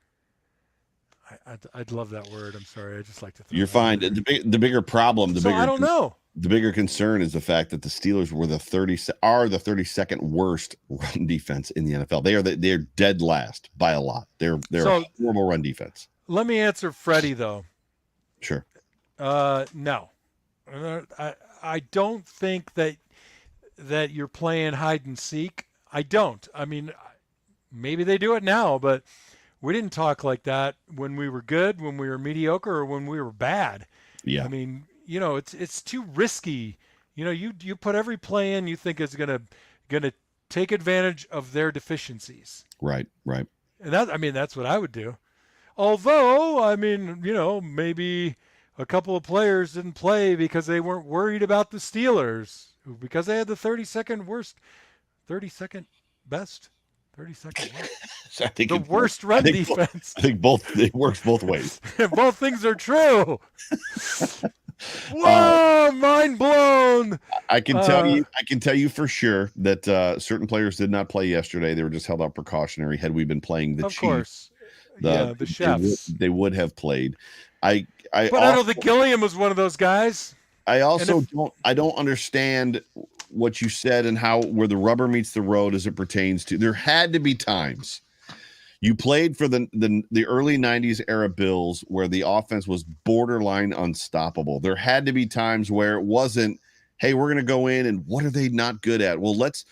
I'd love that word. I'm sorry. I just like to. You're fine. The bigger problem. I don't know. The bigger concern is the fact that the Steelers were the 32nd worst run defense in the NFL. They're dead last by a lot. They're a horrible run defense. Let me answer Freddie though. Sure. No, I don't think that you're playing hide and seek. I don't. I mean, maybe they do it now, but we didn't talk like that when we were good, when we were mediocre, or when we were bad. Yeah. I mean, it's too risky. You put every play in you think is gonna take advantage of their deficiencies. Right. And that's what I would do. Although, maybe a couple of players didn't play because they weren't worried about the Steelers, because they had the 32nd best. 32nd worst. I think the worst run defense. I think it works both ways. Both things are true. Whoa, mind blown. I can tell you for sure that certain players did not play yesterday. They were just held out precautionary. Had we been playing the Chiefs, course. The chefs, they would have played. I don't think Gilliam was one of those guys. I also don't understand what you said and where the rubber meets the road as it pertains to. There had to be times You played for the early 90s era Bills where the offense was borderline unstoppable. There had to be times where it wasn't, hey, we're going to go in and what are they not good at? Well, let's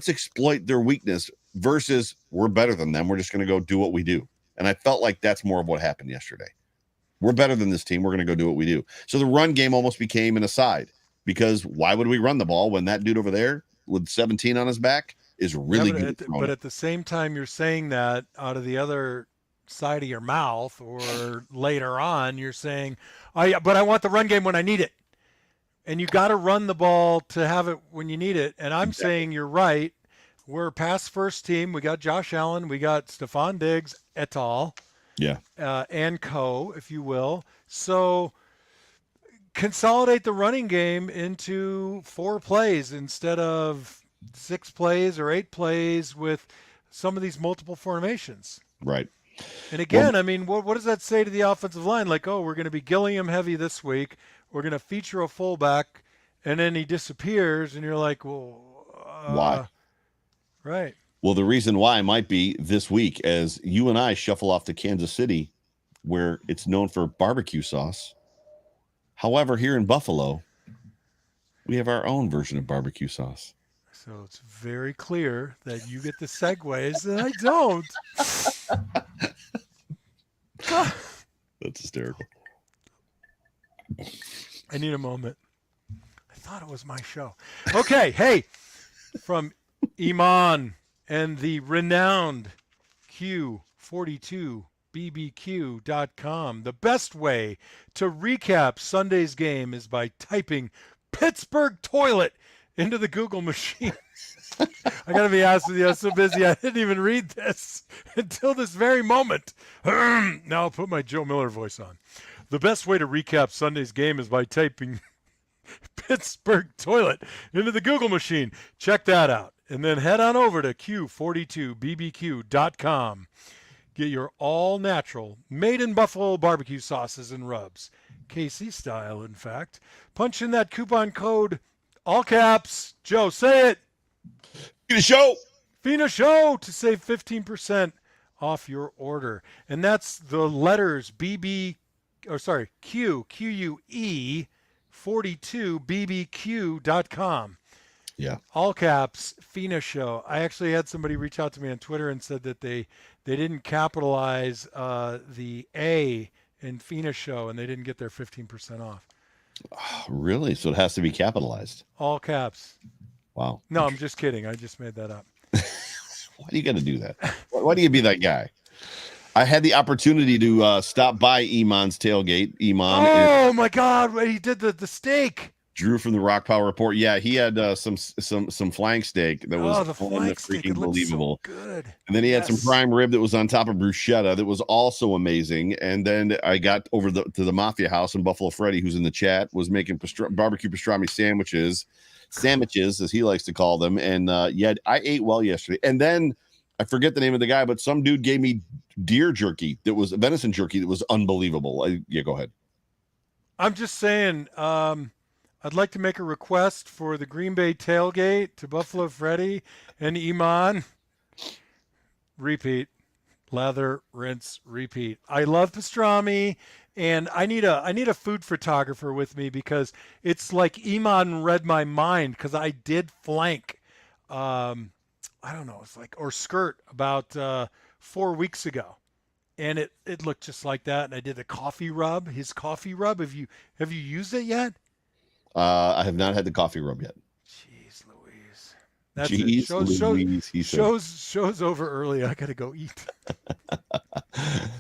exploit their weakness versus we're better than them. We're just going to go do what we do. And I felt like that's more of what happened yesterday. We're better than this team. We're going to go do what we do. So the run game almost became an aside because why would we run the ball when that dude over there with 17 on his back is really good? But at the same time, you're saying that out of the other side of your mouth, or later on, you're saying, but I want the run game when I need it. And you got to run the ball to have it when you need it. And I'm saying you're right. We're a pass first team. We got Josh Allen. We got Stephon Diggs et al. Yeah. And co, if you will. So consolidate the running game into 4 plays instead of 6 plays or 8 plays with some of these multiple formations. Right. And again, I mean, what does that say to the offensive line? Like, oh, we're going to be Gilliam heavy this week. We're going to feature a fullback, and then he disappears, and you're like, well, why? Right. Well, the reason why might be this week as you and I shuffle off to Kansas City, where it's known for barbecue sauce. However, here in Buffalo, we have our own version of barbecue sauce. So it's very clear that you get the segues and I don't. That's hysterical. I need a moment. I thought it was my show. Okay, hey, from Iman and the renowned Q42BBQ.com. The best way to recap Sunday's game is by typing Pittsburgh toilet into the Google machine. I got to be honest with you, I was so busy I didn't even read this until this very moment. Now I'll put my Joe Miller voice on. The best way to recap Sunday's game is by typing Pittsburgh toilet into the Google machine. Check that out. And then head on over to Q42BBQ.com. Get your all-natural, made-in-Buffalo barbecue sauces and rubs. KC style, in fact. Punch in that coupon code, all caps. Joe, say it. Fina Show. Fina Show to save 15% off your order. And that's the letters QUE 42BBQ.com. Yeah. All caps, Fina Show. I actually had somebody reach out to me on Twitter and said that they didn't capitalize the A in Fina Show and they didn't get their 15% off. Oh, really? So it has to be capitalized. All caps. Wow. No, I'm just kidding. I just made that up. Why do you got to do that? Why do you be that guy? I had the opportunity to stop by Iman's tailgate. Oh my God! He did the steak. Drew from the Rock Power Report. Yeah, he had some flank steak that was freaking unbelievable. So good. And then he had some prime rib that was on top of bruschetta that was also amazing. And then I got over to the Mafia House, and Buffalo Freddy, who's in the chat, was making barbecue pastrami sandwiches as he likes to call them. And I ate well yesterday. And then I forget the name of the guy, but some dude gave me deer jerky that was venison jerky that was unbelievable. Go ahead. I'm just saying, I'd like to make a request for the Green Bay tailgate to Buffalo Freddy and Iman. Repeat. Lather, rinse, repeat. I love pastrami, and I need a food photographer with me because it's like Iman read my mind because I did flank. I don't know, it's like, or skirt about 4 weeks ago. And it looked just like that. And I did the coffee rub, his coffee rub. Have you used it yet? I have not had the coffee rub yet. Jeez Louise. That's it. Louise, Show's over early. I got to go eat.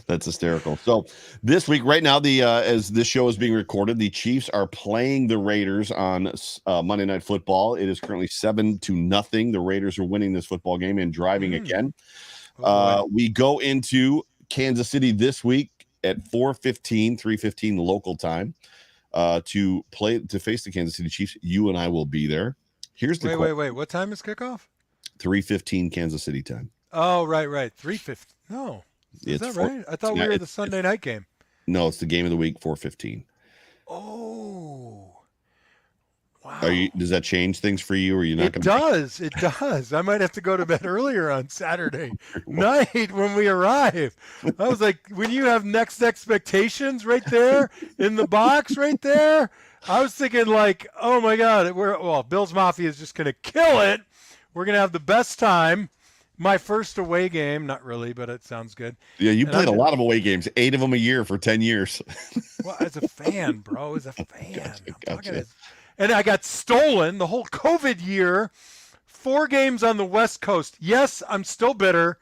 That's hysterical. So this week, right now, as this show is being recorded, the Chiefs are playing the Raiders on Monday Night Football. It is currently 7-0. The Raiders are winning this football game and driving again. We go into Kansas City this week at 3:15 local time to face the Kansas City Chiefs. You and I will be there. Here's the wait. What time is kickoff? 3:15 Kansas City time. Oh, right. 3:15. No. Is that right? I thought we were the Sunday night game. No, it's the game of the week, 4:15. Oh. Wow. Does that change things for you? Or are you not going to? It does. I might have to go to bed earlier on Saturday night when we arrive. I was like, when you have next expectations right there in the box right there, I was thinking like, oh my God, Bills Mafia is just going to kill it. We're going to have the best time. My first away game, not really, but it sounds good. Yeah, you played a lot of away games, 8 of them a year for 10 years. Well, as a fan, bro, as a fan. Gotcha. And I got stolen the whole COVID year, 4 games on the West Coast. Yes, I'm still bitter.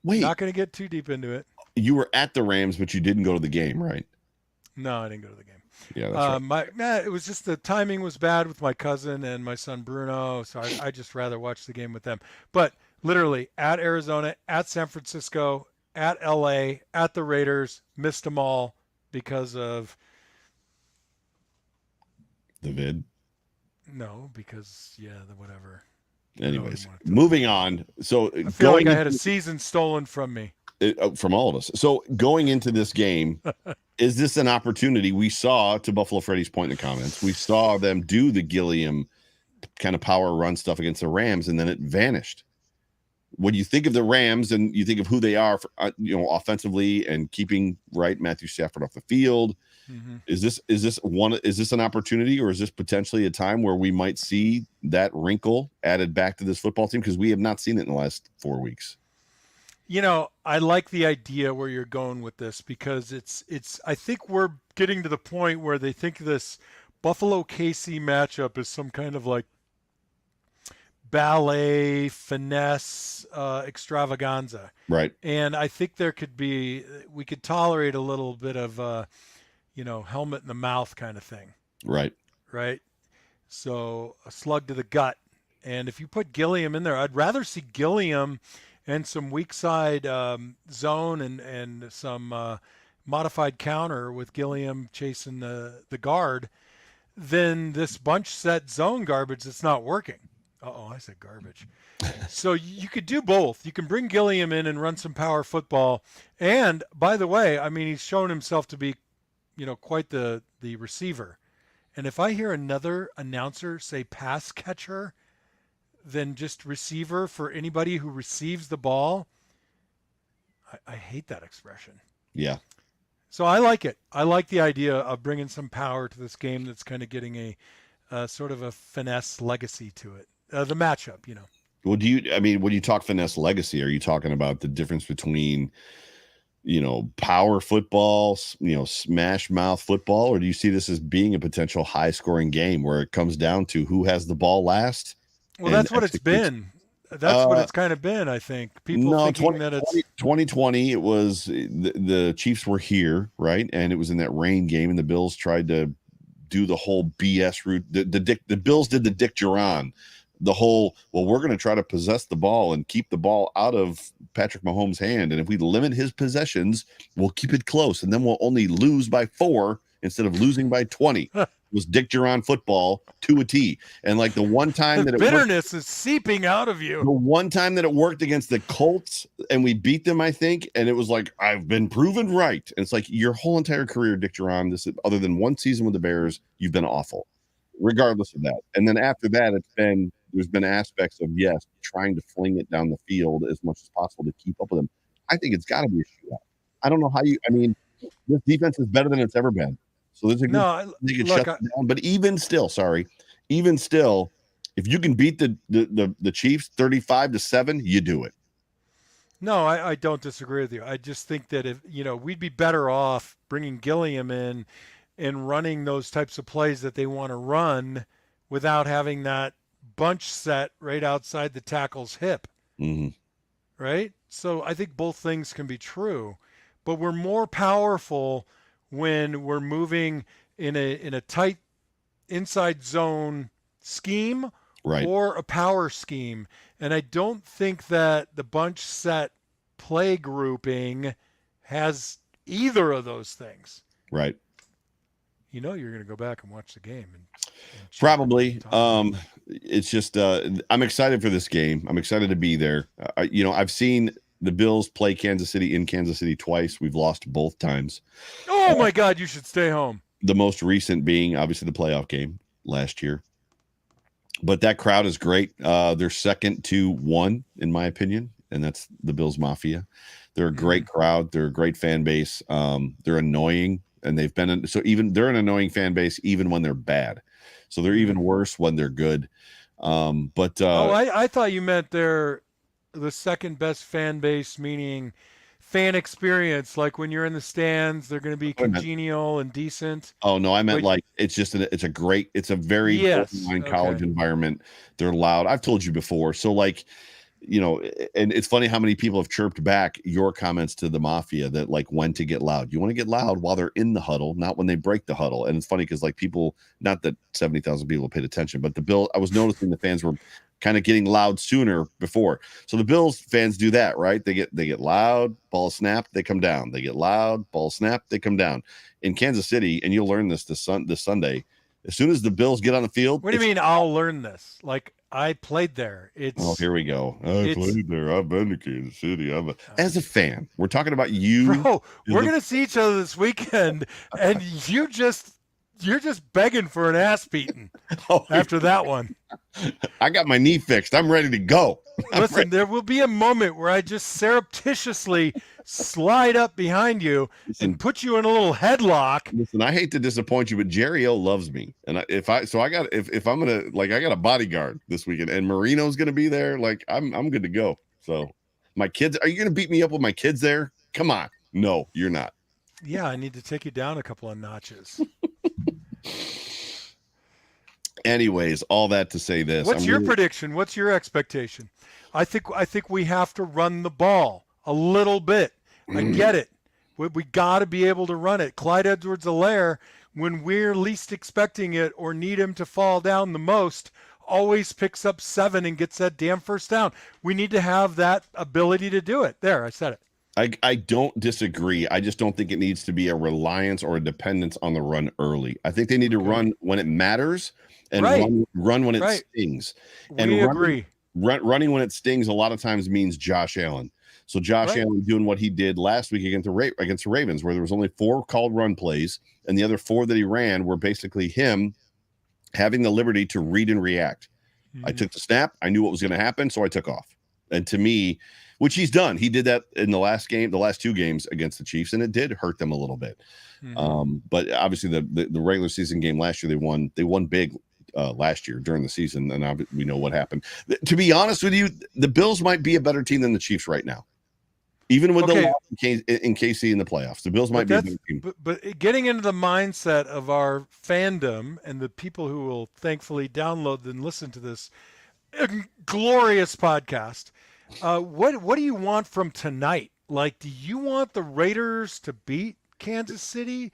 Wait. Not going to get too deep into it. You were at the Rams, but you didn't go to the game, right? No, I didn't go to the game. Yeah, that's right. It was just the timing was bad with my cousin and my son Bruno, so I just rather watch the game with them. But literally at Arizona, at San Francisco, at LA, at the Raiders, missed them all because of the vid. No, because whatever. Anyways, moving on. So I feel like I had a season stolen from me. From all of us. So going into this game, is this an opportunity? We saw, to Buffalo Freddy's point in the comments, we saw them do the Gilliam kind of power run stuff against the Rams, and then it vanished. When you think of the Rams and you think of who they are, for, offensively and keeping Matthew Stafford off the field, is this an opportunity, or is this potentially a time where we might see that wrinkle added back to this football team? Because we have not seen it in the last 4 weeks. I like the idea where you're going with this, because I think we're getting to the point where they think this Buffalo KC matchup is some kind of like ballet finesse extravaganza. Right. And I think we could tolerate a little bit of helmet in the mouth kind of thing. Right. Right. So a slug to the gut. And if you put Gilliam in there, I'd rather see Gilliam and some weak side zone and some modified counter with Gilliam chasing the guard than this bunch set zone garbage that's not working. I said garbage. So you could do both. You can bring Gilliam in and run some power football. And by the way, I mean, he's shown himself to be, quite the receiver. And if I hear another announcer say pass catcher than just receiver for anybody who receives the ball, I hate that expression. Yeah. So I like it. I like the idea of bringing some power to this game that's kind of getting a sort of a finesse legacy to it. The matchup, Well, when you talk finesse legacy, are you talking about the difference between, power football, smash mouth football, or do you see this as being a potential high scoring game where it comes down to who has the ball last? Well, that's what it's been. That's what it's kind of been, I think. People thinking that it's 2020. It was the Chiefs were here, right? And it was in that rain game, and the Bills tried to do the whole BS route. The Bills did the Dick Duran. The whole, we're going to try to possess the ball and keep the ball out of Patrick Mahomes' hand. And if we limit his possessions, we'll keep it close. And then we'll only lose by 4 instead of losing by 20. It was Dick Duran football to a T. And like the one time that bitterness is seeping out of you. The one time that it worked against the Colts and we beat them, I think. And it was like, I've been proven right. And it's like your whole entire career, Dick Duran, other than one season with the Bears, you've been awful regardless of that. And then after that, there's been aspects of, yes, trying to fling it down the field as much as possible to keep up with them. I think it's got to be a shootout. I don't know how this defense is better than it's ever been. So there's they can shut them down. But even still, if you can beat the Chiefs 35-7, you do it. No, I don't disagree with you. I just think that if, we'd be better off bringing Gilliam in and running those types of plays that they want to run without having that bunch set right outside the tackle's hip. Mm-hmm. Right? So I think both things can be true, but we're more powerful when we're moving in a tight inside zone scheme, right, or a power scheme. And I don't think that the bunch set play grouping has either of those things. Right. You're going to go back and watch the game. And probably. It's just I'm excited for this game. I'm excited to be there. I've seen the Bills play Kansas City in Kansas City twice. We've lost both times. Oh my God, you should stay home. The most recent being obviously the playoff game. last year. But that crowd is great. They're second to one, in my opinion, and that's the Bills Mafia. They're a great crowd. They're a great fan base. They're annoying, and they're an annoying fan base even when they're bad. So they're even worse when they're good. I thought you meant they're the second best fan base, meaning fan experience. Like when you're in the stands, they're going to be congenial and decent. Oh no, I meant like it's a very college environment. They're loud. I've told you before. So like, and it's funny how many people have chirped back your comments to the Mafia that like when to get loud. You want to get loud while they're in the huddle, not when they break the huddle. And it's funny because like people, not that 70,000 people paid attention, but I was noticing the fans were kind of getting loud sooner before. So the Bills fans do that, right? They get loud, ball snap, they come down. They get loud, ball snap, they come down. In Kansas City, and you'll learn this Sunday, as soon as the Bills get on the field. What do you mean I'll learn this? Like I played there. Here we go. I played there. I've been to Kansas City. As a fan, we're talking about you. Bro, we're going to see each other this weekend, and you're just begging for an ass beating after that one. I got my knee fixed. I'm ready to go. Listen, there will be a moment where I just surreptitiously slide up behind you and put you in a little headlock. Listen, I hate to disappoint you, but Jerry O loves me, and I got a bodyguard this weekend, and Marino's gonna be there. Like I'm good to go. So my kids, are you gonna beat me up with my kids there? Come on, no, you're not. Yeah, I need to take you down a couple of notches. Anyways, all that to say this. What's your prediction? What's your expectation? I think we have to run the ball a little bit. I get it. We got to be able to run it. Clyde Edwards-Helaire, when we're least expecting it or need him to fall down the most, always picks up 7 and gets that damn first down. We need to have that ability to do it. There, I said it. I don't disagree. I just don't think it needs to be a reliance or a dependence on the run early. I think they need to run when it matters and run when it stings. And agree. Running when it stings a lot of times means Josh Allen. So Josh Allen doing what he did last week against the Ravens, where there was only 4 called run plays, and the other 4 that he ran were basically him having the liberty to read and react. I took the snap. I knew what was going to happen, so I took off. And to me, which he's done, he did that in the last 2 games against the Chiefs, and it did hurt them a little bit. But obviously, the regular season game last year, they won big last year during the season, and we know what happened. To be honest with you, the Bills might be a better team than the Chiefs right now. Even with the loss in KC in the playoffs, the Bills might be a better team. But getting into the mindset of our fandom and the people who will thankfully download and listen to this glorious podcast, what do you want from tonight? Like, do you want the Raiders to beat Kansas City?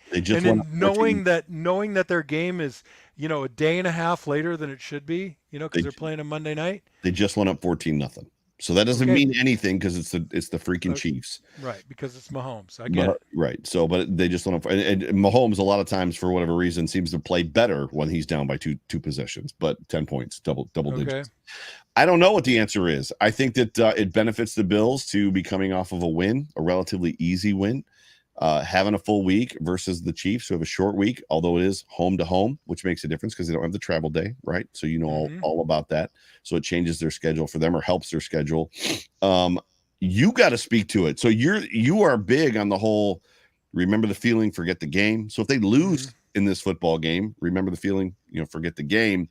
Knowing that their game is, a day and a half later than it should be, because they're playing a Monday night. They just went up 14-0. So that doesn't mean anything because it's the freaking Chiefs. Right, because it's Mahomes. I get it. Right. So, but they just went up. And Mahomes, a lot of times, for whatever reason, seems to play better when he's down by two possessions. But 10 points, double digits. I don't know what the answer is. I think that it benefits the Bills to be coming off of a win, a relatively easy win. Having a full week versus the Chiefs who have a short week, although it is home to home, which makes a difference because they don't have the travel day, right? So all about that. So it changes their schedule for them or helps their schedule. You got to speak to it. So you are big on the whole remember the feeling, forget the game. So if they lose in this football game, remember the feeling, forget the game.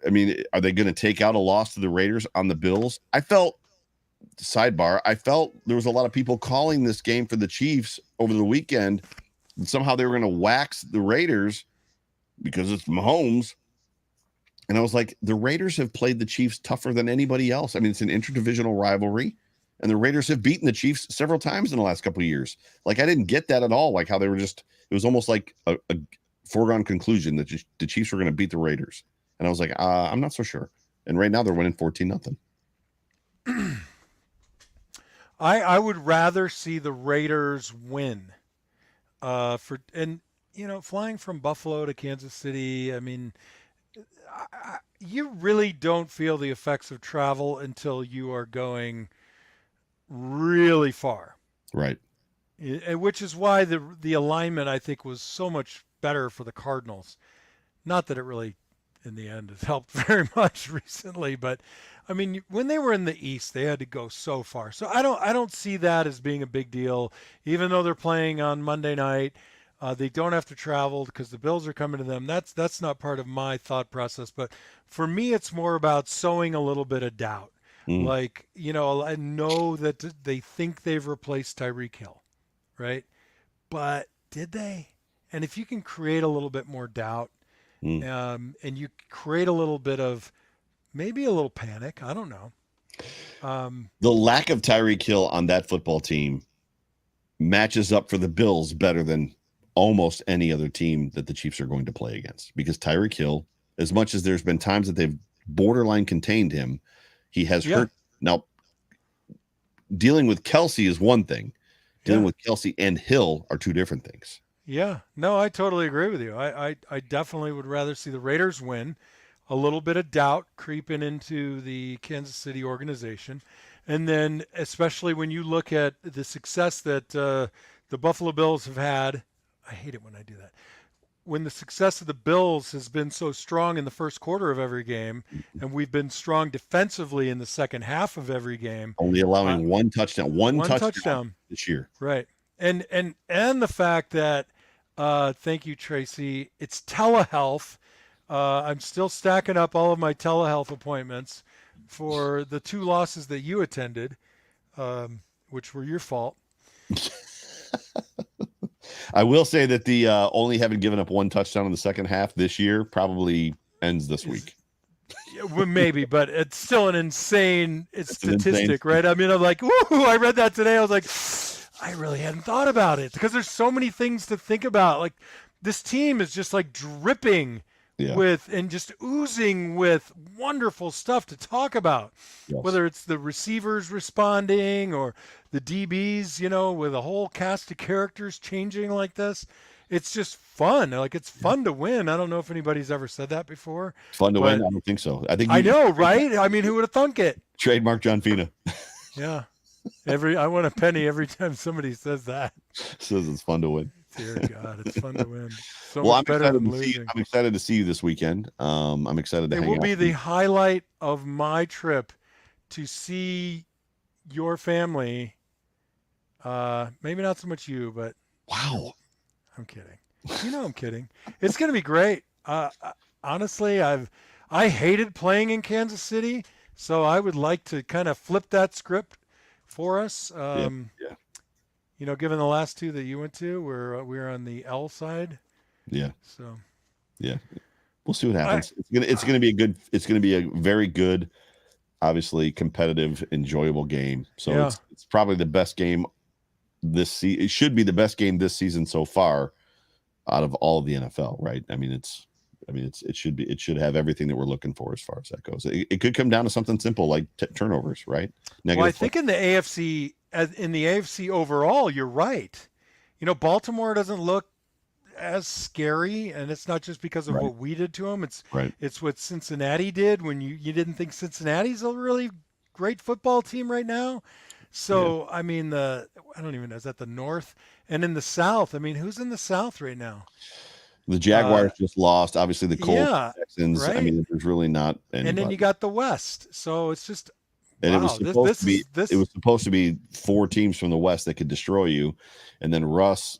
I mean, are they going to take out a loss to the Raiders on the Bills? I felt there was a lot of people calling this game for the Chiefs over the weekend. And somehow they were going to wax the Raiders because it's Mahomes. And I was like, the Raiders have played the Chiefs tougher than anybody else. I mean, it's an interdivisional rivalry, and the Raiders have beaten the Chiefs several times in the last couple of years. Like, I didn't get that at all. Like how they were it was almost like a foregone conclusion that the Chiefs were going to beat the Raiders. And I was like, I'm not so sure. And right now they're winning 14-0. I would rather see the Raiders win. Flying from Buffalo to Kansas City, I mean, you really don't feel the effects of travel until you are going really far. Right. Which is why the alignment, I think, was so much better for the Cardinals. Not that it really, in the end, has helped very much recently, but I mean, when they were in the East, they had to go so far. So I don't see that as being a big deal, even though they're playing on Monday night. They don't have to travel because the Bills are coming to them. That's not part of my thought process. But for me, it's more about sowing a little bit of doubt. Like, I know that they think they've replaced Tyreek Hill, right? But did they? And if you can create a little bit more doubt, and you create a little bit of maybe a little panic, I don't know. The lack of Tyreek Hill on that football team matches up for the Bills better than almost any other team that the Chiefs are going to play against, because Tyreek Hill, as much as there's been times that they've borderline contained him, he has hurt. Now, dealing with Kelsey is one thing. Dealing with Kelsey and Hill are two different things. Yeah, no, I totally agree with you. I definitely would rather see the Raiders win, a little bit of doubt creeping into the Kansas City organization. And then especially when you look at the success that the Buffalo Bills have had, I hate it when I do that. When the success of the Bills has been so strong in the first quarter of every game, and we've been strong defensively in the second half of every game, only allowing one touchdown, one touchdown this year, right? And the fact that, thank you, Tracy, it's telehealth. I'm still stacking up all of my telehealth appointments for the 2 losses that you attended, which were your fault. I will say that the only having given up 1 touchdown in the second half this year probably ends this week. Well, maybe, but it's still an insane statistic, right? I mean, I'm like, woo! I read that today. I was like, I really hadn't thought about it, because there's so many things to think about. Like, this team is just like dripping with and just oozing with wonderful stuff to talk about. Yes. Whether it's the receivers responding or the DBs, with a whole cast of characters changing like this. It's just fun. Like, it's fun to win. I don't know if anybody's ever said that before. Fun to win? I don't think so. I know, right? I mean, who would have thunk it? Trademark John Fina. Yeah. I want a penny every time somebody says that. Says it's fun to win. Dear God, it's fun to win. So well, much better than losing. I'm excited to see you this weekend. I'm excited to hang out. It will be the highlight of my trip to see your family. Maybe not so much you, but wow. I'm kidding. I'm kidding. It's going to be great. Honestly, I hated playing in Kansas City, so I would like to kind of flip that script for us. Given the last 2 that you went to, we're on the L side. Yeah. So. Yeah, we'll see what happens. It's gonna be a very good, obviously competitive, enjoyable game. So it's probably the best game this season. It should be the best game this season so far, out of all of the NFL, right? It should have everything that we're looking for as far as that goes. It could come down to something simple like turnovers, right? Well, I think in the AFC overall, you're right. Baltimore doesn't look as scary, and it's not just because of what we did to them. It's what Cincinnati did when you didn't think Cincinnati's a really great football team right now. So I mean, I don't even know, is that the North? And in the South, I mean, who's in the South right now? The Jaguars just lost. Obviously, the Colts, Texans. Right. I mean, there's really not anybody. And then you got the West. So it's just. And it was supposed to be 4 teams from the West that could destroy you, and then Russ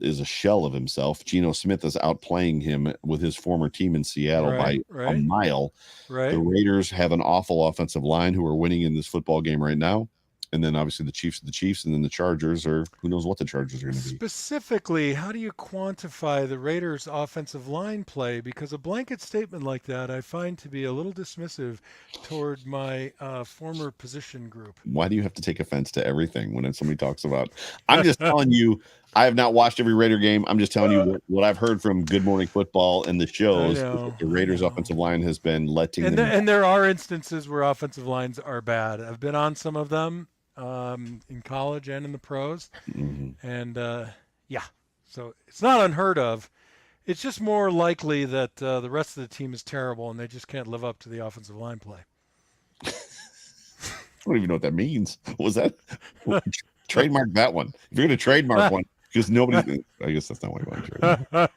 is a shell of himself. Geno Smith is outplaying him with his former team in Seattle by a mile. Right. The Raiders have an awful offensive line who are winning in this football game right now. And then obviously the Chiefs are the Chiefs, and then the Chargers are, who knows what the Chargers are going to be. Specifically, how do you quantify the Raiders' offensive line play? Because a blanket statement like that I find to be a little dismissive toward my former position group. Why do you have to take offense to everything when somebody talks about? I'm just telling you, I have not watched every Raider game. I'm just telling you what I've heard from Good Morning Football and the shows. The Raiders' offensive line has been letting them. And there are instances where offensive lines are bad. I've been on some of them. In college and in the pros. Mm-hmm. And so it's not unheard of. It's just more likely that the rest of the team is terrible and they just can't live up to the offensive line play. I don't even know what that means. What was that? Trademark that one. If you're going to trademark one, because nobody, I guess that's not what you want to trademark.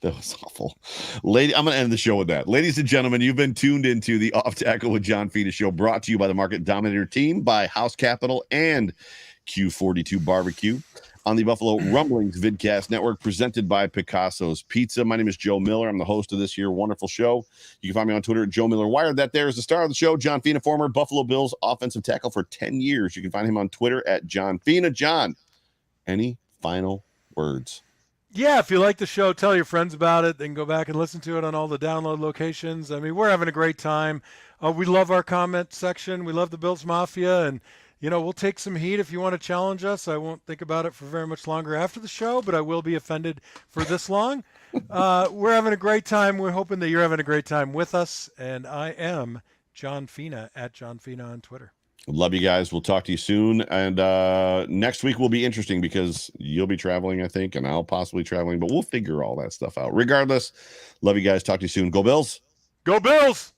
That was awful. I'm going to end the show with that. Ladies and gentlemen, you've been tuned into the Off Tackle with John Fina show, brought to you by the Market Dominator team, by House Capital and Q42 Barbecue on the Buffalo Rumblings Vidcast Network, presented by Picasso's Pizza. My name is Joe Miller. I'm the host of this here wonderful show. You can find me on Twitter at Joe Miller Wired. That there is the star of the show, John Fina, former Buffalo Bills offensive tackle for 10 years. You can find him on Twitter at John Fina. John, any final words? Yeah, if you like the show, tell your friends about it. They can go back and listen to it on all the download locations. I mean, we're having a great time. We love our comment section. We love the Bills Mafia, and we'll take some heat if you want to challenge us. I won't think about it for very much longer after the show, but I will be offended for this long. We're having a great time. We're hoping that you're having a great time with us, and I am John Fina at John Fina on Twitter. Love you guys. We'll talk to you soon. And next week will be interesting because you'll be traveling, I think, and I'll possibly traveling, but we'll figure all that stuff out. Regardless, love you guys. Talk to you soon. Go Bills. Go Bills.